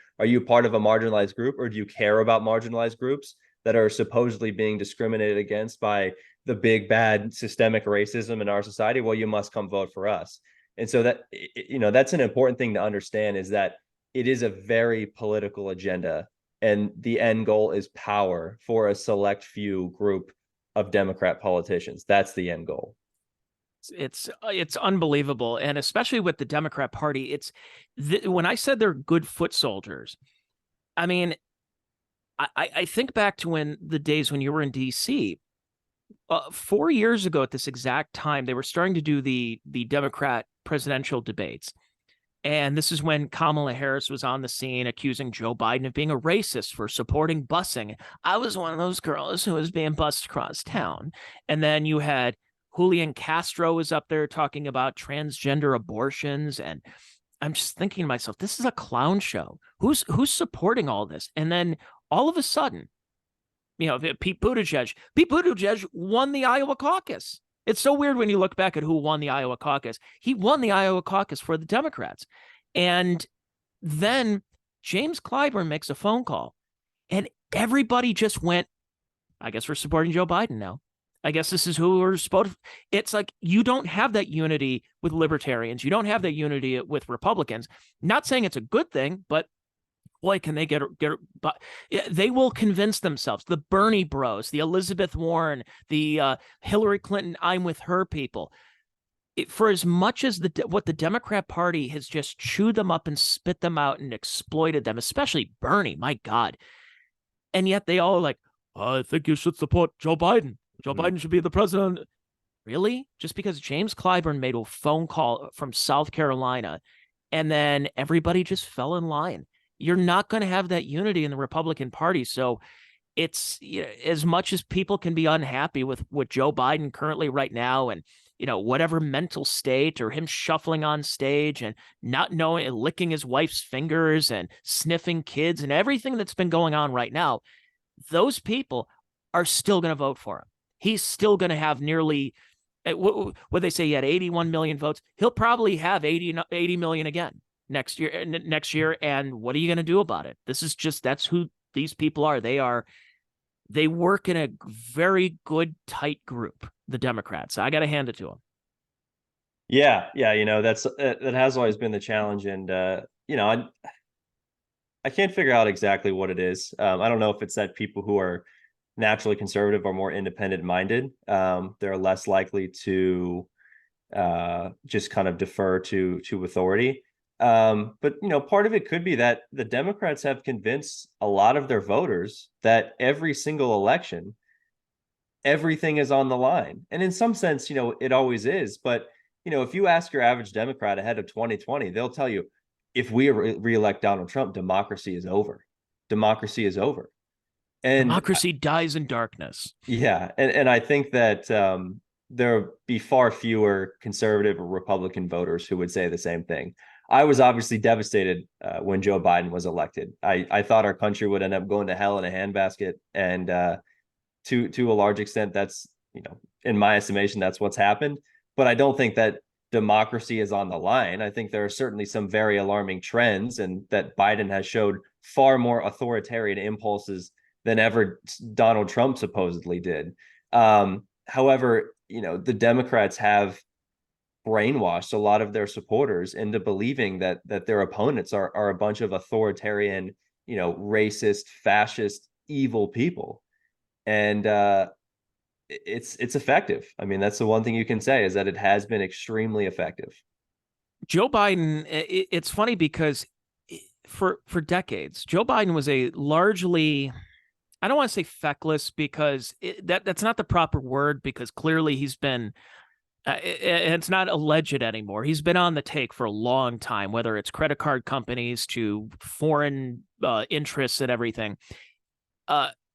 part of a marginalized group, or do you care about marginalized groups that are supposedly being discriminated against by the big bad systemic racism in our society? Well, you must come vote for us. And so that's an important thing to understand, is that it is a very political agenda, and the end goal is power for a select few group of Democrat politicians. That's the end goal. It's unbelievable, and especially with the Democrat Party, when I said they're good foot soldiers, I mean, I think back to the days when you were in D.C. 4 years ago at this exact time, they were starting to do the Democrat presidential debates. And this is when Kamala Harris was on the scene accusing Joe Biden of being a racist for supporting busing. I was one of those girls who was being bussed across town. And then you had Julian Castro was up there talking about transgender abortions. And I'm just thinking to myself, this is a clown show. Who's supporting all this? And then all of a sudden, Pete Buttigieg won the Iowa caucus. It's so weird when you look back at who won the Iowa caucus. He won the Iowa caucus for the Democrats. And then James Clyburn makes a phone call, and everybody just went, I guess we're supporting Joe Biden now. I guess this is who we're supposed to. It's like, you don't have that unity with libertarians. You don't have that unity with Republicans. Not saying it's a good thing, but boy, can they get, but they will convince themselves. The Bernie bros, the Elizabeth Warren, the Hillary Clinton, I'm with her people. For as much as what the Democrat Party has just chewed them up and spit them out and exploited them, especially Bernie, my God. And yet they all are like, I think you should support Joe Biden. Joe Biden should be the president. Really? Just because James Clyburn made a phone call from South Carolina, and then everybody just fell in line. You're not going to have that unity in the Republican Party. So it's, as much as people can be unhappy with Joe Biden currently right now, and whatever mental state, or him shuffling on stage and not knowing, licking his wife's fingers and sniffing kids and everything that's been going on right now, those people are still going to vote for him. He's still going to have nearly, what they say, he had 81 million votes. He'll probably have 80 million again next year. And what are you going to do about it? That's who these people are. They work in a very good, tight group, the Democrats. I got to hand it to them. Yeah. That has always been the challenge. And, I can't figure out exactly what it is. I don't know if it's that people who are naturally conservative are more independent minded. They're less likely to just kind of defer to authority. But part of it could be that the Democrats have convinced a lot of their voters that every single election, everything is on the line. And in some sense, it always is. But if you ask your average Democrat ahead of 2020, they'll tell you, if we reelect Donald Trump, democracy is over. Democracy is over. And democracy dies in darkness. Yeah. And I think that there'll be far fewer conservative or Republican voters who would say the same thing. I was obviously devastated when Joe Biden was elected. I thought our country would end up going to hell in a handbasket. And to a large extent, that's, in my estimation, that's what's happened. But I don't think that democracy is on the line. I think there are certainly some very alarming trends, and that Biden has showed far more authoritarian impulses than ever Donald Trump supposedly did. However, the Democrats have brainwashed a lot of their supporters into believing that their opponents are a bunch of authoritarian, racist, fascist, evil people. And it's effective. I mean, that's the one thing you can say, is that it has been extremely effective. Joe Biden, it's funny because for decades, Joe Biden was a largely, I don't want to say feckless, because that's not the proper word, because clearly he's been, it's not alleged anymore. He's been on the take for a long time, whether it's credit card companies to foreign interests and everything.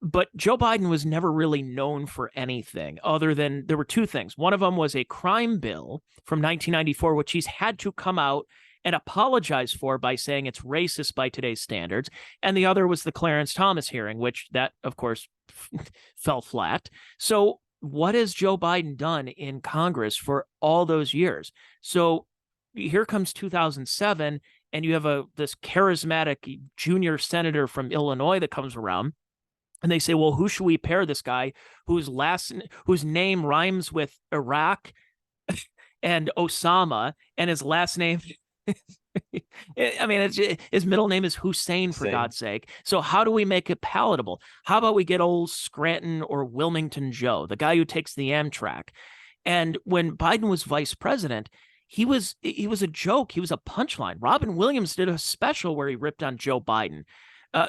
But Joe Biden was never really known for anything other than, there were two things. One of them was a crime bill from 1994, which he's had to come out and apologize for by saying it's racist by today's standards. And the other was the Clarence Thomas hearing, which that, of course, fell flat. So what has Joe Biden done in Congress for all those years? So here comes 2007, and you have this charismatic junior senator from Illinois that comes around. And they say, well, who should we pair this guy whose name rhymes with Iraq and Osama, and his last name, I mean, his middle name is Hussein, for God's sake. So how do we make it palatable? How about we get old Scranton or Wilmington Joe, the guy who takes the Amtrak? And when Biden was vice president, he was a joke. He was a punchline. Robin Williams did a special where he ripped on Joe Biden.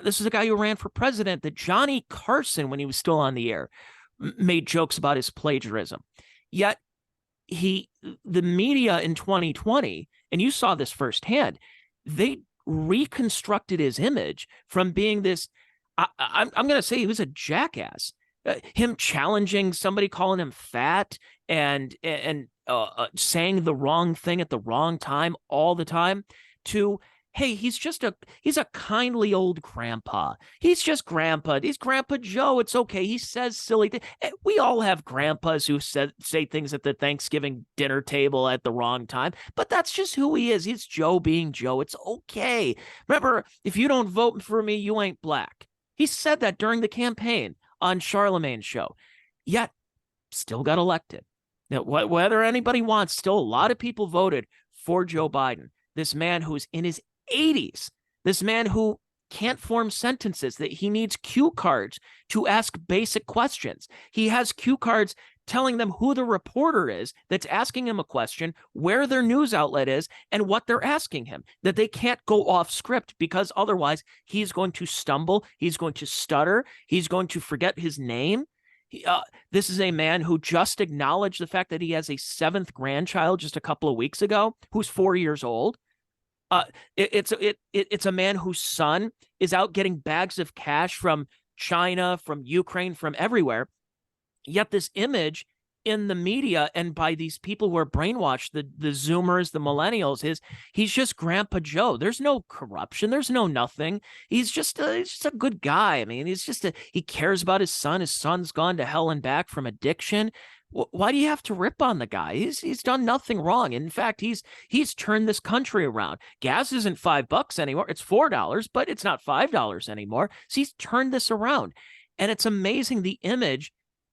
This is a guy who ran for president that Johnny Carson, when he was still on the air, made jokes about his plagiarism. Yet the media in 2020, and you saw this firsthand, they reconstructed his image from being this, I'm going to say he was a jackass. Him challenging somebody, calling him fat, and saying the wrong thing at the wrong time all the time, to, hey, he's a kindly old grandpa. He's just grandpa. He's Grandpa Joe. It's okay. He says silly things. We all have grandpas who say things at the Thanksgiving dinner table at the wrong time, but that's just who he is. He's Joe being Joe. It's okay. Remember, if you don't vote for me, you ain't black. He said that during the campaign on Charlemagne's show, yet still got elected. Now, whether anybody wants, still a lot of people voted for Joe Biden, this man who's in his 80s, this man who can't form sentences, that he needs cue cards to ask basic questions. He has cue cards telling them who the reporter is that's asking him a question, where their news outlet is, and what they're asking him, that they can't go off script, because otherwise he's going to stumble, he's going to stutter, he's going to forget his name. This is a man who just acknowledged the fact that he has a 7th grandchild just a couple of weeks ago, who's 4 years old. It's a man whose son is out getting bags of cash from China, from Ukraine, from everywhere. Yet this image in the media and by these people who are brainwashed, the Zoomers, the millennials, he's just Grandpa Joe. There's no corruption. There's no nothing. He's just a good guy. I mean, he cares about his son. His son's gone to hell and back from addiction. Why do you have to rip on the guy? He's done nothing wrong. In fact, he's turned this country around. Gas isn't $5 anymore. It's $4, but it's not $5 anymore. So he's turned this around. And it's amazing the image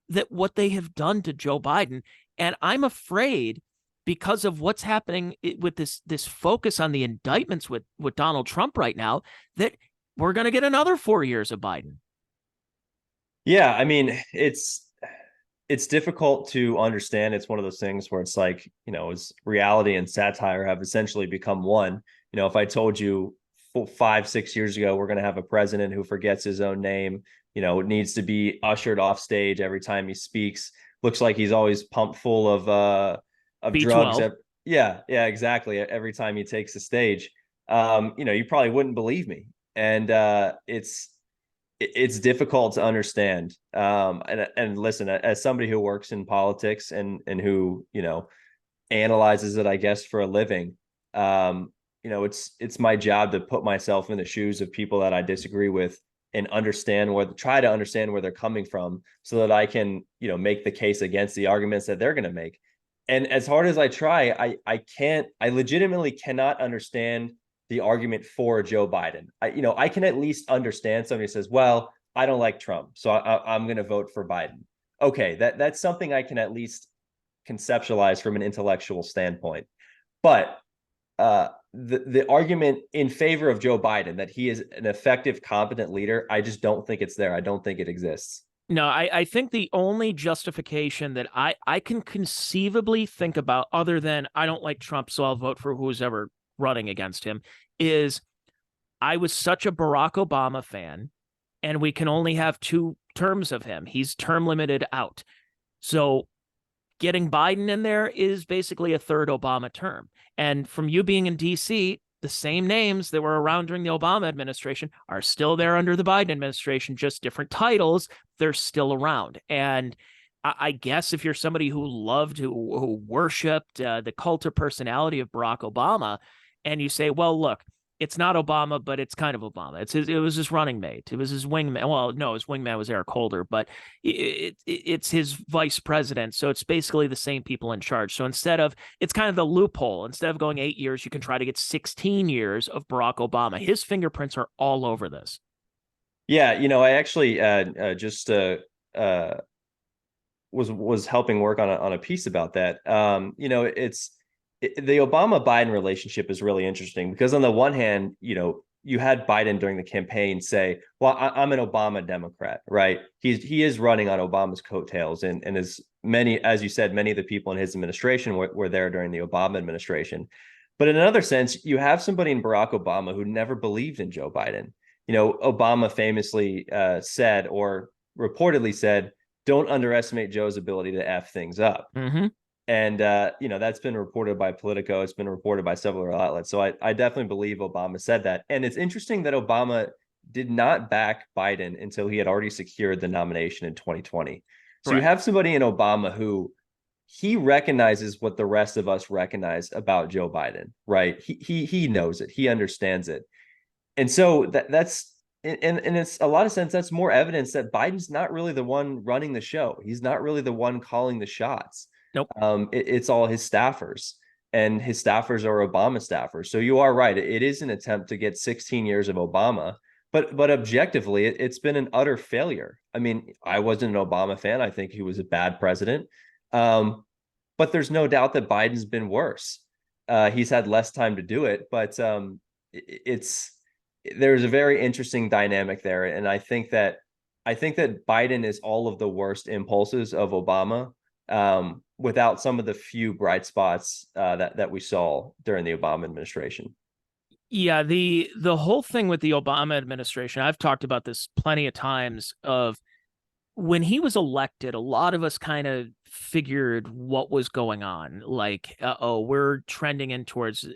that what they have done to Joe Biden. And I'm afraid, because of what's happening with this focus on the indictments with Donald Trump right now, that we're going to get another 4 years of Biden. Yeah, I mean, it's difficult to understand. It's one of those things where it's like, as reality and satire have essentially become one. If I told you 5-6 years ago, we're going to have a president who forgets his own name, needs to be ushered off stage every time he speaks, looks like he's always pumped full of B12. drugs. Yeah, exactly. Every time he takes the stage, you probably wouldn't believe me. And it's difficult to understand. And listen, as somebody who works in politics and who, analyzes it, I guess, for a living, it's my job to put myself in the shoes of people that I disagree with and try to understand where they're coming from, so that I can, make the case against the arguments that they're going to make. And as hard as I try, I legitimately cannot understand the argument for Joe Biden. I can at least understand somebody says, well, I don't like Trump, so I'm going to vote for Biden. Okay, that's something I can at least conceptualize from an intellectual standpoint. But the argument in favor of Joe Biden, that he is an effective, competent leader, I just don't think it's there. I don't think it exists. No, I think the only justification that I can conceivably think about, other than I don't like Trump, so I'll vote for who's ever running against him, is I was such a Barack Obama fan, and we can only have 2 terms of him. He's term limited out. So getting Biden in there is basically a third Obama term. And from you being in DC, the same names that were around during the Obama administration are still there under the Biden administration, just different titles. They're still around. And I guess if you're somebody who loved, who worshipped the cult of personality of Barack Obama, and you say, well, look, it's not Obama, but it's kind of Obama. It was his running mate. It was his wingman. Well, no, his wingman was Eric Holder, but it's his vice president. So it's basically the same people in charge. So it's kind of the loophole. Instead of going 8 years, you can try to get 16 years of Barack Obama. His fingerprints are all over this. Yeah, I actually just was helping work on a piece about that. The Obama-Biden relationship is really interesting because on the one hand, you had Biden during the campaign say, well, I'm an Obama Democrat, right? He is running on Obama's coattails, and as you said, many of the people in his administration were there during the Obama administration. But in another sense, you have somebody in Barack Obama who never believed in Joe Biden. Obama famously said, or reportedly said, don't underestimate Joe's ability to F things up. Mm-hmm. And, that's been reported by Politico. It's been reported by several outlets. So I definitely believe Obama said that. And it's interesting that Obama did not back Biden until he had already secured the nomination in 2020. So you have somebody in Obama who he recognizes what the rest of us recognize about Joe Biden, right? He knows it. He understands it. And so that's and it's a lot of sense, that's more evidence that Biden's not really the one running the show. He's not really the one calling the shots. Nope. It's all his staffers, and his staffers are Obama staffers. So you are right. It is an attempt to get 16 years of Obama, but objectively, it's been an utter failure. I mean, I wasn't an Obama fan. I think he was a bad president. But there's no doubt that Biden's been worse. He's had less time to do it, but there's a very interesting dynamic there. And I think that Biden is all of the worst impulses of Obama, without some of the few bright spots that we saw during the Obama administration. Yeah, the whole thing with the Obama administration, I've talked about this plenty of times, of when he was elected, a lot of us kind of figured what was going on. Like, we're trending in towards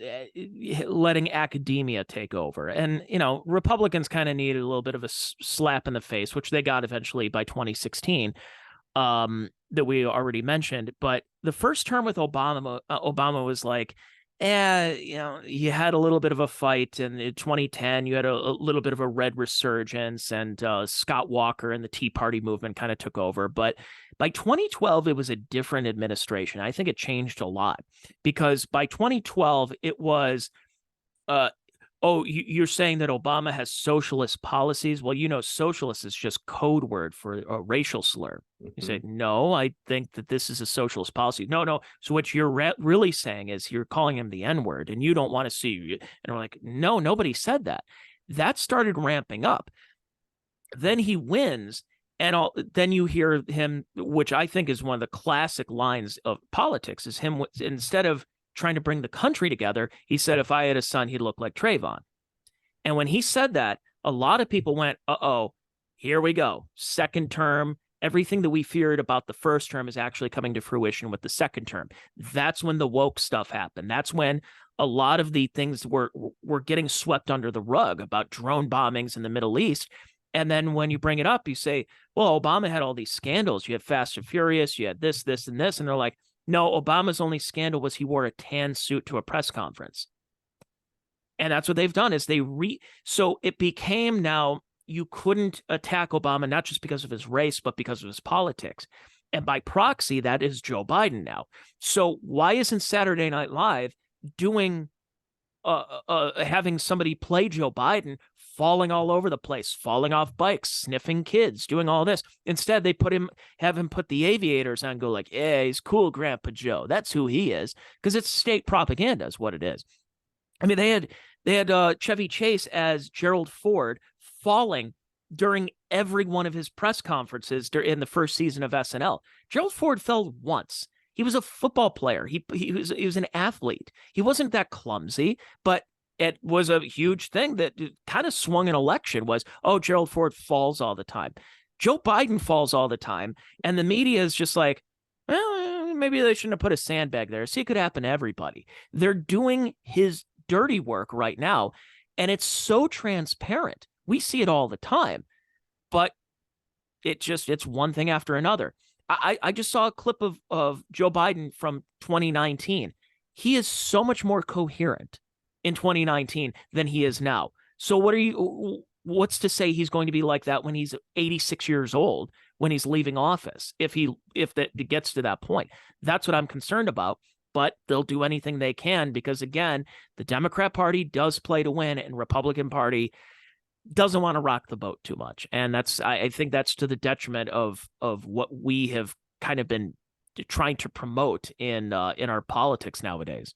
letting academia take over. And, Republicans kind of needed a little bit of a slap in the face, which they got eventually by 2016, that we already mentioned. But the first term with Obama was like, you had a little bit of a fight, and in 2010 you had a little bit of a red resurgence, and Scott Walker and the Tea Party movement kind of took over. But by 2012 it was a different administration. I think it changed a lot, because by 2012 it was you're saying that Obama has socialist policies? Well, socialist is just code word for a racial slur. Mm-hmm. You say, no, I think that this is a socialist policy. No. So what you're really saying is you're calling him the N-word, and you don't want to see. And we're like, no, nobody said that. That started ramping up. Then he wins, and then you hear him, which I think is one of the classic lines of politics, is him, instead of trying to bring the country together, he said, if I had a son, he'd look like Trayvon. And when he said that, a lot of people went, here we go. Second term, everything that we feared about the first term is actually coming to fruition with the second term. That's when the woke stuff happened. That's when a lot of the things were getting swept under the rug about drone bombings in the Middle East. And then when you bring it up, you say, well, Obama had all these scandals. You had Fast and Furious, you had this, and this. And they're like, no, Obama's only scandal was he wore a tan suit to a press conference. And that's what they've done, is so it became, now you couldn't attack Obama, not just because of his race, but because of his politics. And by proxy, that is Joe Biden now. So why isn't Saturday Night Live doing having somebody play Joe Biden falling all over the place, falling off bikes, sniffing kids, doing all this? Instead, they have him put the aviators on, go like, yeah, he's cool, Grandpa Joe. That's who he is, because it's state propaganda is what it is. I mean, they had Chevy Chase as Gerald Ford falling during every one of his press conferences in the first season of SNL. Gerald Ford fell once. He was a football player. He was an athlete. He wasn't that clumsy, but it was a huge thing that kind of swung an election was, oh, Gerald Ford falls all the time. Joe Biden falls all the time. And the media is just like, well, maybe they shouldn't have put a sandbag there. See, it could happen to everybody. They're doing his dirty work right now. And it's so transparent. We see it all the time, but it's one thing after another. I just saw a clip of Joe Biden from 2019. He is so much more coherent in 2019 than he is now. So what's to say he's going to be like that when he's 86 years old, when he's leaving office, if that gets to that point? That's what I'm concerned about. But they'll do anything they can because, again, the Democrat Party does play to win and Republican Party doesn't want to rock the boat too much. And I think that's to the detriment of what we have kind of been trying to promote in our politics nowadays.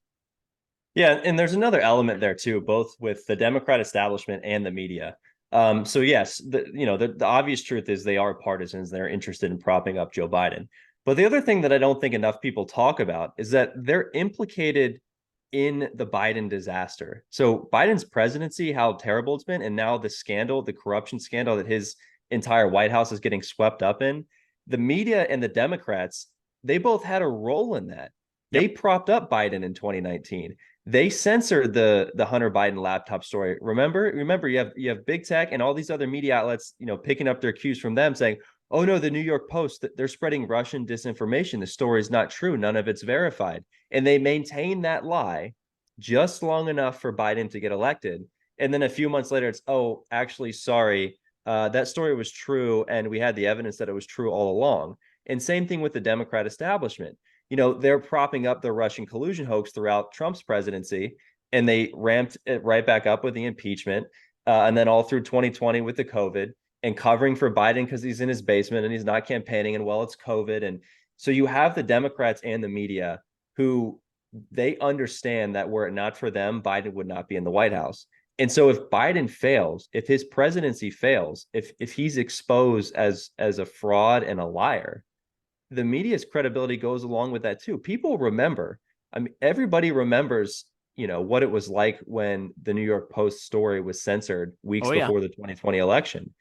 Yeah, and there's another element there too, both with the Democrat establishment and the media. So yes, the obvious truth is they are partisans. They're interested in propping up Joe Biden. But the other thing that I don't think enough people talk about is that they're implicated in the Biden disaster. So Biden's presidency, how terrible it's been, and now the scandal, the corruption scandal that his entire White House is getting swept up in, the media and the Democrats, they both had a role in that. Yep. They propped up Biden in 2019. They censored the Hunter Biden laptop story. Remember, you have big tech and all these other media outlets, picking up their cues from them, saying, "Oh no, the New York Post, they're spreading Russian disinformation. The story is not true. None of it's verified." And they maintain that lie just long enough for Biden to get elected. And then a few months later, it's, "Oh, actually, sorry, that story was true, and we had the evidence that it was true all along." And same thing with the Democrat establishment. They're propping up the Russian collusion hoax throughout Trump's presidency, and they ramped it right back up with the impeachment, and then all through 2020 with the COVID, and covering for Biden because he's in his basement and he's not campaigning, and well, it's COVID. And so you have the Democrats and the media who they understand that were it not for them, Biden would not be in the White House. And so if Biden fails, if his presidency fails, if he's exposed as a fraud and a liar, the media's credibility goes along with that too. People remember, I mean, everybody remembers, what it was like when the New York Post story was censored weeks before the 2020 election.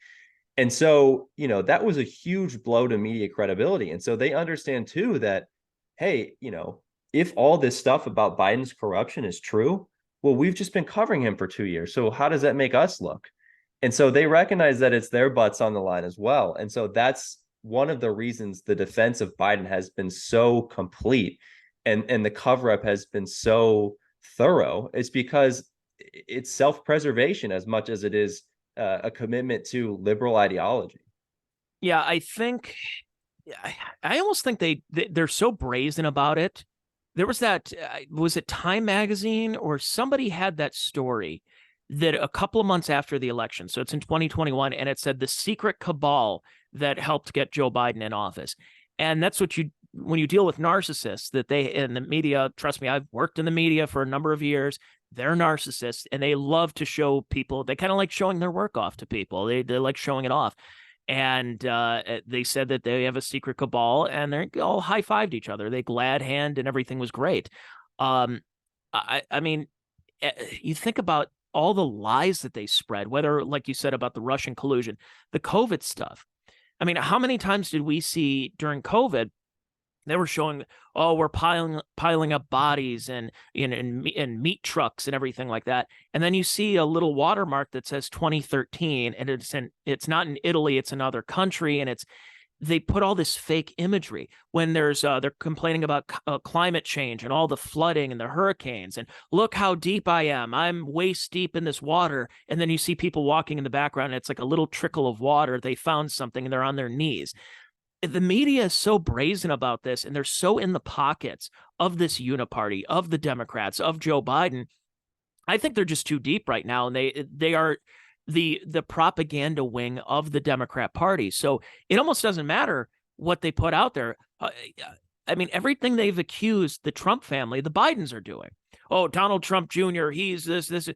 And so, that was a huge blow to media credibility. And so they understand too that, hey, if all this stuff about Biden's corruption is true, well, we've just been covering him for 2 years. So how does that make us look? And so they recognize that it's their butts on the line as well. And so that's one of the reasons the defense of Biden has been so complete and the cover-up has been so thorough. It's because it's self-preservation as much as it is a commitment to liberal ideology. Yeah, I almost think they're so brazen about it. There was that, was it Time Magazine or somebody had that story that a couple of months after the election, so it's in 2021, and it said the secret cabal that helped get Joe Biden in office. And that's when you deal with narcissists, that they in the media, trust me, I've worked in the media for a number of years. They're narcissists and they love to show people, they kind of like showing their work off to people. They like showing it off. And they said that they have a secret cabal and they all high-fived each other. They glad hand and everything was great. I mean, you think about all the lies that they spread, whether, like you said, about the Russian collusion, the COVID stuff. I mean, how many times did we see during COVID, they were showing, oh, we're piling up bodies and meat trucks and everything like that. And then you see a little watermark that says 2013, and it's not in Italy, it's another country, and they put all this fake imagery when they're complaining about climate change and all the flooding and the hurricanes. And look how deep I am. I'm waist deep in this water. And then you see people walking in the background, and it's like a little trickle of water. They found something and they're on their knees. the media is so brazen about this, and they're so in the pockets of this uniparty, of the Democrats, of Joe Biden. I think they're just too deep right now, and they are the propaganda wing of the Democrat Party. So it almost doesn't matter what they put out there. I mean, everything they've accused the Trump family, the Bidens are doing. Oh, Donald Trump Jr., he's this.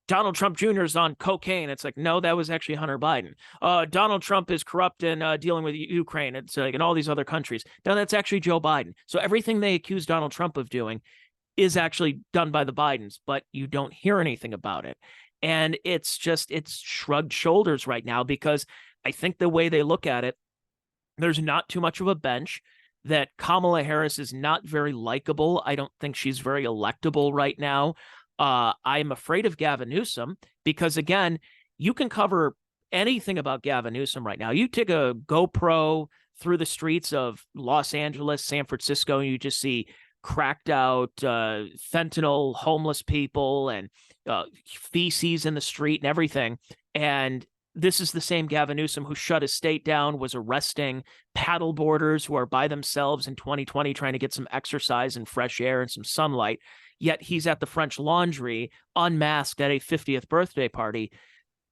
Donald Trump Jr. is on cocaine. It's like, no, that was actually Hunter Biden. Donald Trump is corrupt and dealing with Ukraine. It's like in all these other countries. No, that's actually Joe Biden. So everything they accuse Donald Trump of doing is actually done by the Bidens, but you don't hear anything about it. And it's shrugged shoulders right now, because I think the way they look at it, there's not too much of a bench, that Kamala Harris is not very likable. I don't think she's very electable right now. I'm afraid of Gavin Newsom, because, again, you can cover anything about Gavin Newsom right now. You take a GoPro through the streets of Los Angeles, San Francisco, and you just see cracked out fentanyl, homeless people, and feces in the street and everything. And this is the same Gavin Newsom who shut his state down, was arresting paddleboarders who are by themselves in 2020 trying to get some exercise and fresh air and some sunlight. Yet he's at the French Laundry unmasked at a 50th birthday party.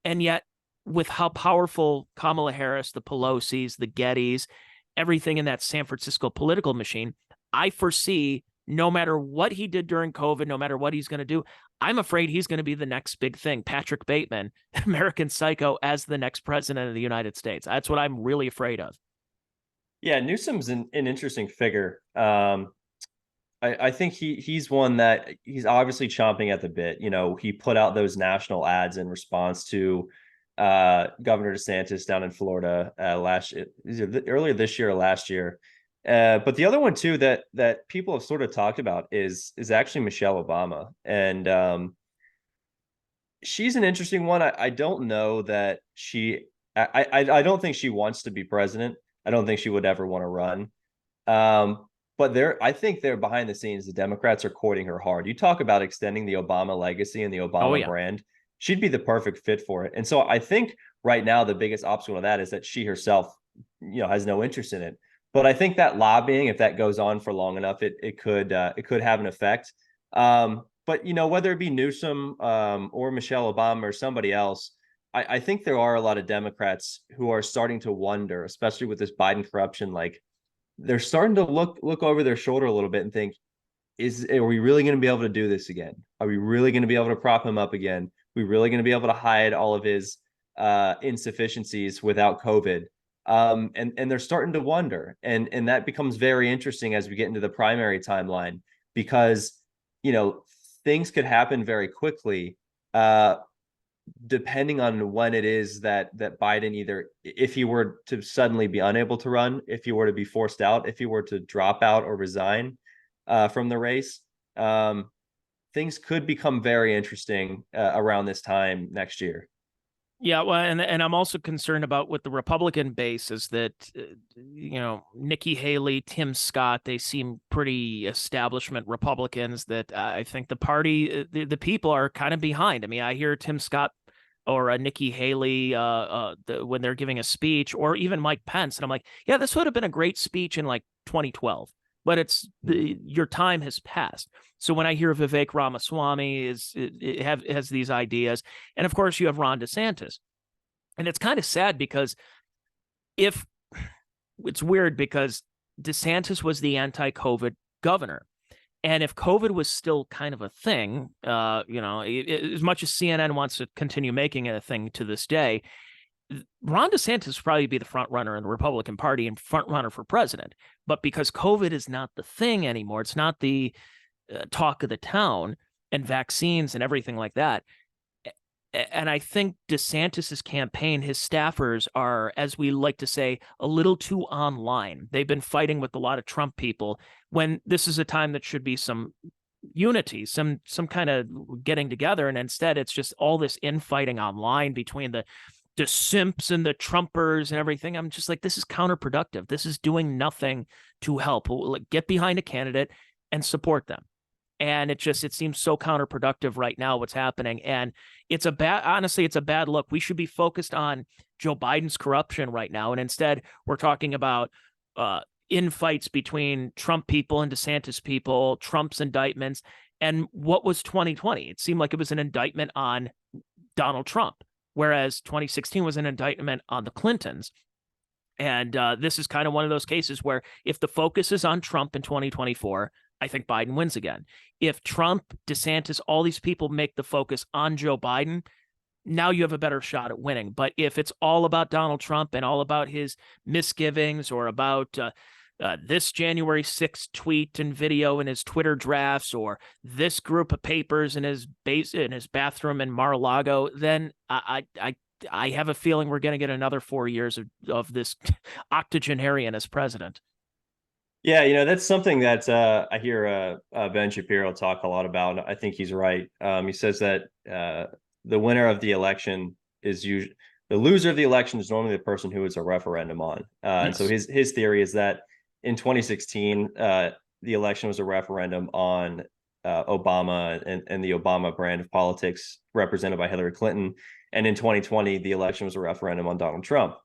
And yet, with how powerful Kamala Harris, the Pelosi's, the Gettys, everything in that San Francisco political machine, I foresee, no matter what he did during COVID, no matter what he's going to do, I'm afraid he's going to be the next big thing. Patrick Bateman, American Psycho, as the next president of the United States. That's what I'm really afraid of. Yeah, Newsom's an interesting figure. I think he's one that he's obviously chomping at the bit. You know, he put out those national ads in response to Governor DeSantis down in Florida earlier this year or last year. But the other one too that people have sort of talked about is actually Michelle Obama, and she's an interesting one. I don't know that I don't think she wants to be president. I don't think she would ever want to run. But I think they're behind the scenes. The Democrats are courting her hard. You talk about extending the Obama legacy and the Obama brand. She'd be the perfect fit for it. And so I think right now the biggest obstacle to that is that she herself, has no interest in it. But I think that lobbying, if that goes on for long enough, it could have an effect. But whether it be Newsom or Michelle Obama or somebody else, I think there are a lot of Democrats who are starting to wonder, especially with this Biden corruption, like they're starting to look over their shoulder a little bit and think, are we really going to be able to do this again? Are we really going to be able to prop him up again? Are we really going to be able to hide all of his insufficiencies without COVID? And they're starting to wonder, and that becomes very interesting as we get into the primary timeline, because things could happen very quickly, depending on when it is that Biden, either if he were to suddenly be unable to run, if he were to be forced out, if he were to drop out or resign from the race, things could become very interesting around this time next year. Yeah, well, and I'm also concerned about with the Republican base is that, Nikki Haley, Tim Scott, they seem pretty establishment Republicans that I think the party, the people are kind of behind. I mean, I hear Tim Scott or Nikki Haley when they're giving a speech, or even Mike Pence, and I'm like, yeah, this would have been a great speech in like 2012. But your time has passed. So when I hear Vivek Ramaswamy has these ideas, and of course you have Ron DeSantis, and it's kind of sad because it's weird because DeSantis was the anti-COVID governor, and if COVID was still kind of a thing, as much as CNN wants to continue making it a thing to this day, Ron DeSantis would probably be the front runner in the Republican Party and front runner for president. But because COVID is not the thing anymore, it's not the talk of the town, and vaccines and everything like that. And I think DeSantis's campaign, his staffers are, as we like to say, a little too online. They've been fighting with a lot of Trump people when this is a time that should be some unity, some kind of getting together. And instead, it's just all this infighting online between the simps and the Trumpers and everything. I'm just like, this is counterproductive. This is doing nothing to help. Like, get behind a candidate and support them. And it seems so counterproductive right now what's happening. And it's a bad look. We should be focused on Joe Biden's corruption right now. And instead we're talking about infights between Trump people and DeSantis people, Trump's indictments. And what was 2020? It seemed like it was an indictment on Donald Trump, whereas 2016 was an indictment on the Clintons. And this is kind of one of those cases where if the focus is on Trump in 2024, I think Biden wins again. If Trump, DeSantis, all these people make the focus on Joe Biden, now you have a better shot at winning. But if it's all about Donald Trump and all about his misgivings or about this January 6th tweet and video in his Twitter drafts or this group of papers in his bathroom in Mar-a-Lago, then I have a feeling we're going to get another 4 years of this octogenarian as president. Yeah, that's something that I hear Ben Shapiro talk a lot about. I think he's right. He says that the winner of the election is usually the loser of the election is normally the person who is a referendum on. Yes. And so his theory is that in 2016, the election was a referendum on Obama and the Obama brand of politics represented by Hillary Clinton. And in 2020, the election was a referendum on Donald Trump.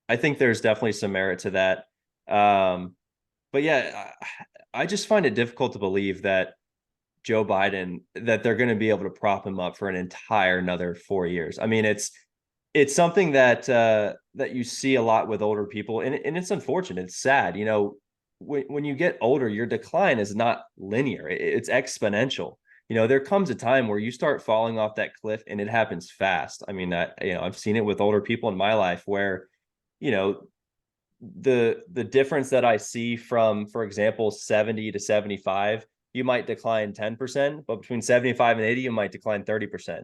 I think there's definitely some merit to that. But yeah, I just find it difficult to believe that Joe Biden, that they're going to be able to prop him up for an entire another 4 years. I mean, it's something that you see a lot with older people, and it's unfortunate. It's sad. When you get older, your decline is not linear. It's exponential. There comes a time where you start falling off that cliff, and it happens fast. I mean, I've seen it with older people in my life where, the difference that I see from, for example, 70 to 75, you might decline 10%, but between 75 and 80, you might decline 30%.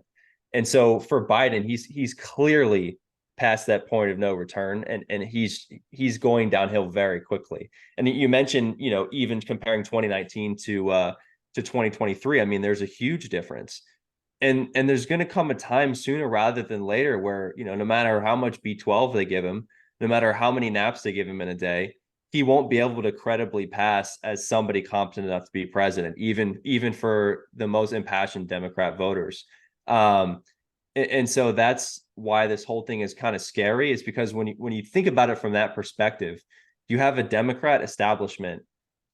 And so for Biden, he's clearly past that point of no return, and he's going downhill very quickly. And you mentioned, even comparing 2019 to 2023, I mean, there's a huge difference. And there's going to come a time sooner rather than later where, no matter how much B12 they give him, no matter how many naps they give him in a day, he won't be able to credibly pass as somebody competent enough to be president, even for the most impassioned Democrat voters. And so that's why this whole thing is kind of scary, is because when you think about it from that perspective, you have a Democrat establishment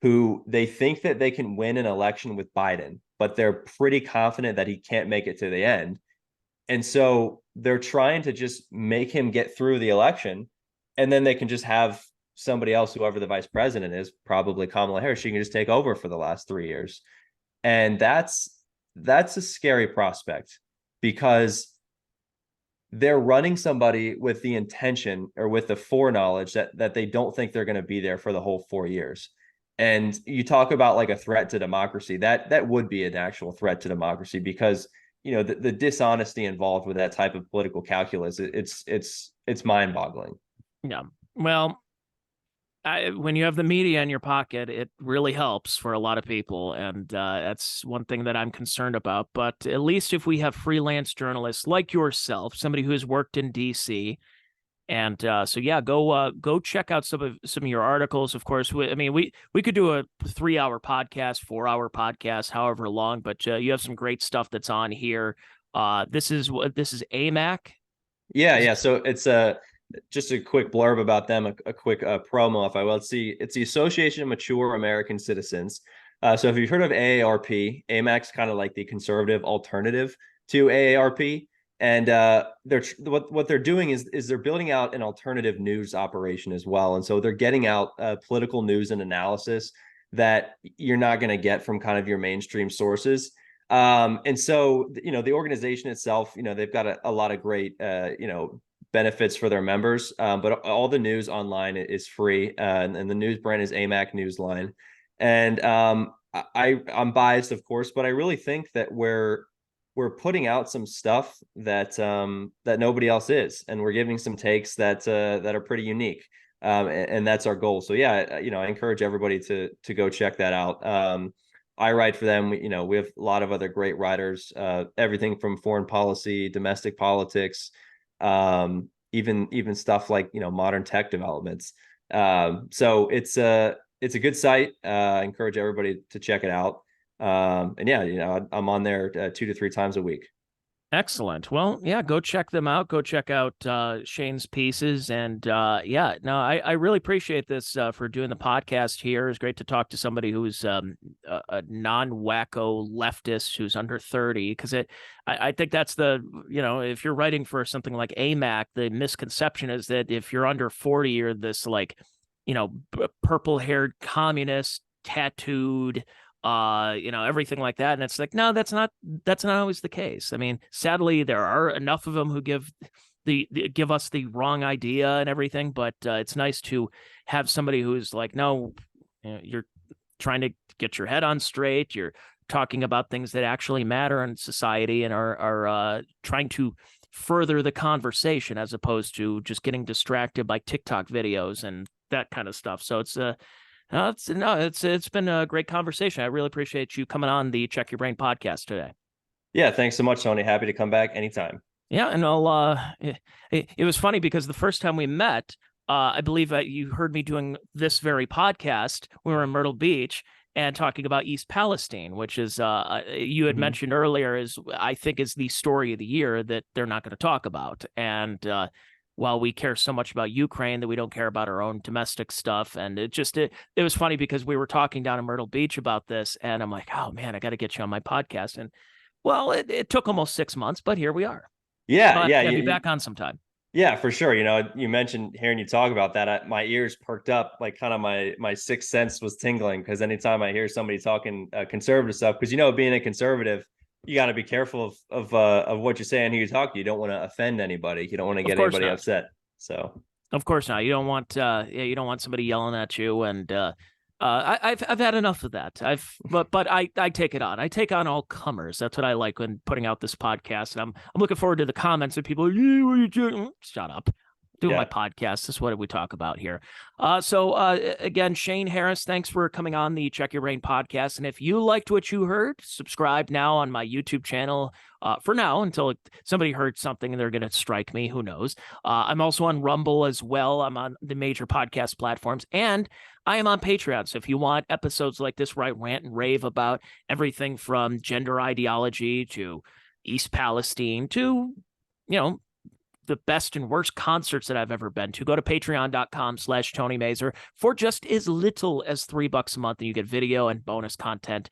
who they think that they can win an election with Biden, but they're pretty confident that he can't make it to the end. And so they're trying to just make him get through the election, and then they can just have somebody else, whoever the vice president is, probably Kamala Harris, she can just take over for the last 3 years. And that's a scary prospect, because they're running somebody with the intention or with the foreknowledge that they don't think they're going to be there for the whole 4 years. And you talk about like a threat to democracy, that would be an actual threat to democracy, because the dishonesty involved with that type of political calculus, it's mind-boggling. Yeah. Well, when you have the media in your pocket, it really helps for a lot of people. And that's one thing that I'm concerned about. But at least if we have freelance journalists like yourself, somebody who has worked in DC, and so yeah, go check out some of your articles. Of course, we could do a 3-hour podcast, 4-hour podcast, however long. But you have some great stuff that's on here. This is AMAC. Yeah. So it's just a quick blurb about them, a quick promo, if I will. It's the Association of Mature American Citizens. So if you've heard of AARP, AMAC's kind of like the conservative alternative to AARP. And what they're doing is they're building out an alternative news operation as well. And so they're getting out political news and analysis that you're not going to get from kind of your mainstream sources. And so, the organization itself, they've got a lot of great, benefits for their members, but all the news online is free, and the news brand is AMAC Newsline. And I'm biased, of course, but I really think that we're putting out some stuff that nobody else is, and we're giving some takes that are pretty unique, and that's our goal. So yeah, I encourage everybody to go check that out. I write for them. We have a lot of other great writers, everything from foreign policy, domestic politics, even stuff like modern tech developments. So it's a good site. I encourage everybody to check it out. And yeah, I'm on there 2 to 3 times a week. Excellent. Well, yeah, go check them out. Go check out Shane's pieces. And yeah, no, I really appreciate this for doing the podcast here. It's great to talk to somebody who's a non-wacko leftist who's under 30, because I think that's if you're writing for something like AMAC, the misconception is that if you're under 40, you're this like, purple-haired communist, tattooed, everything like that. And it's like, no, that's not always the case. I mean, sadly, there are enough of them who give us the wrong idea and everything, but it's nice to have somebody who's like, no, you're trying to get your head on straight. You're talking about things that actually matter in society and are trying to further the conversation as opposed to just getting distracted by TikTok videos and that kind of stuff. So it's been a great conversation. I really appreciate you coming on the Check Your Brain podcast today. Yeah, thanks so much, Tony. Happy to come back anytime. Yeah, and it was funny because the first time we met, I believe you heard me doing this very podcast. We were in Myrtle Beach and talking about East Palestine, which is you had mentioned earlier, I think is the story of the year that they're not going to talk about. And while we care so much about Ukraine, that we don't care about our own domestic stuff. And it was funny because we were talking down in Myrtle Beach about this, and I'm like, oh man, I got to get you on my podcast. And well, it took almost 6 months, but here we are. Yeah, I'll be back on sometime. Yeah, for sure. You mentioned hearing you talk about that. My ears perked up, like kind of my sixth sense was tingling, because anytime I hear somebody talking conservative stuff, because being a conservative, you got to be careful of what you say and who you talk to. You don't want to offend anybody. You don't want to get anybody upset. So of course not. You don't want somebody yelling at you. And I've had enough of that. But I take it on. I take on all comers. That's what I like when putting out this podcast. And I'm looking forward to the comments of people. Yeah, what are you doing? Shut up. Doing my podcast. This is what we talk about here. So again, Shane Harris, thanks for coming on the Check Your Brain podcast. And if you liked what you heard, subscribe now on my YouTube channel for now until somebody heard something and they're going to strike me. Who knows? I'm also on Rumble as well. I'm on the major podcast platforms, and I am on Patreon. So if you want episodes like this where I rant and rave about everything from gender ideology to East Palestine to, the best and worst concerts that I've ever been to, go to patreon.com/Tony Mazur for just as little as $3 a month, and you get video and bonus content,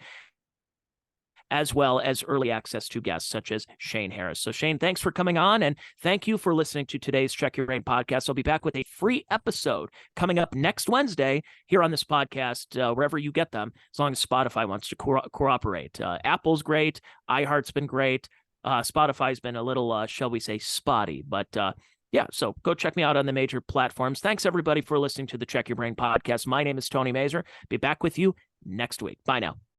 as well as early access to guests such as Shane Harris. So Shane, thanks for coming on, and thank you for listening to today's Check Your Brain podcast. I'll be back with a free episode coming up next Wednesday here on this podcast, wherever you get them, as long as Spotify wants to cooperate. Apple's great. iHeart's been great. Spotify's been a little, shall we say, spotty, but yeah, so go check me out on the major platforms. Thanks, everybody, for listening to the Check Your Brain podcast. My name is Tony Mazur. Be back with you next week. Bye now.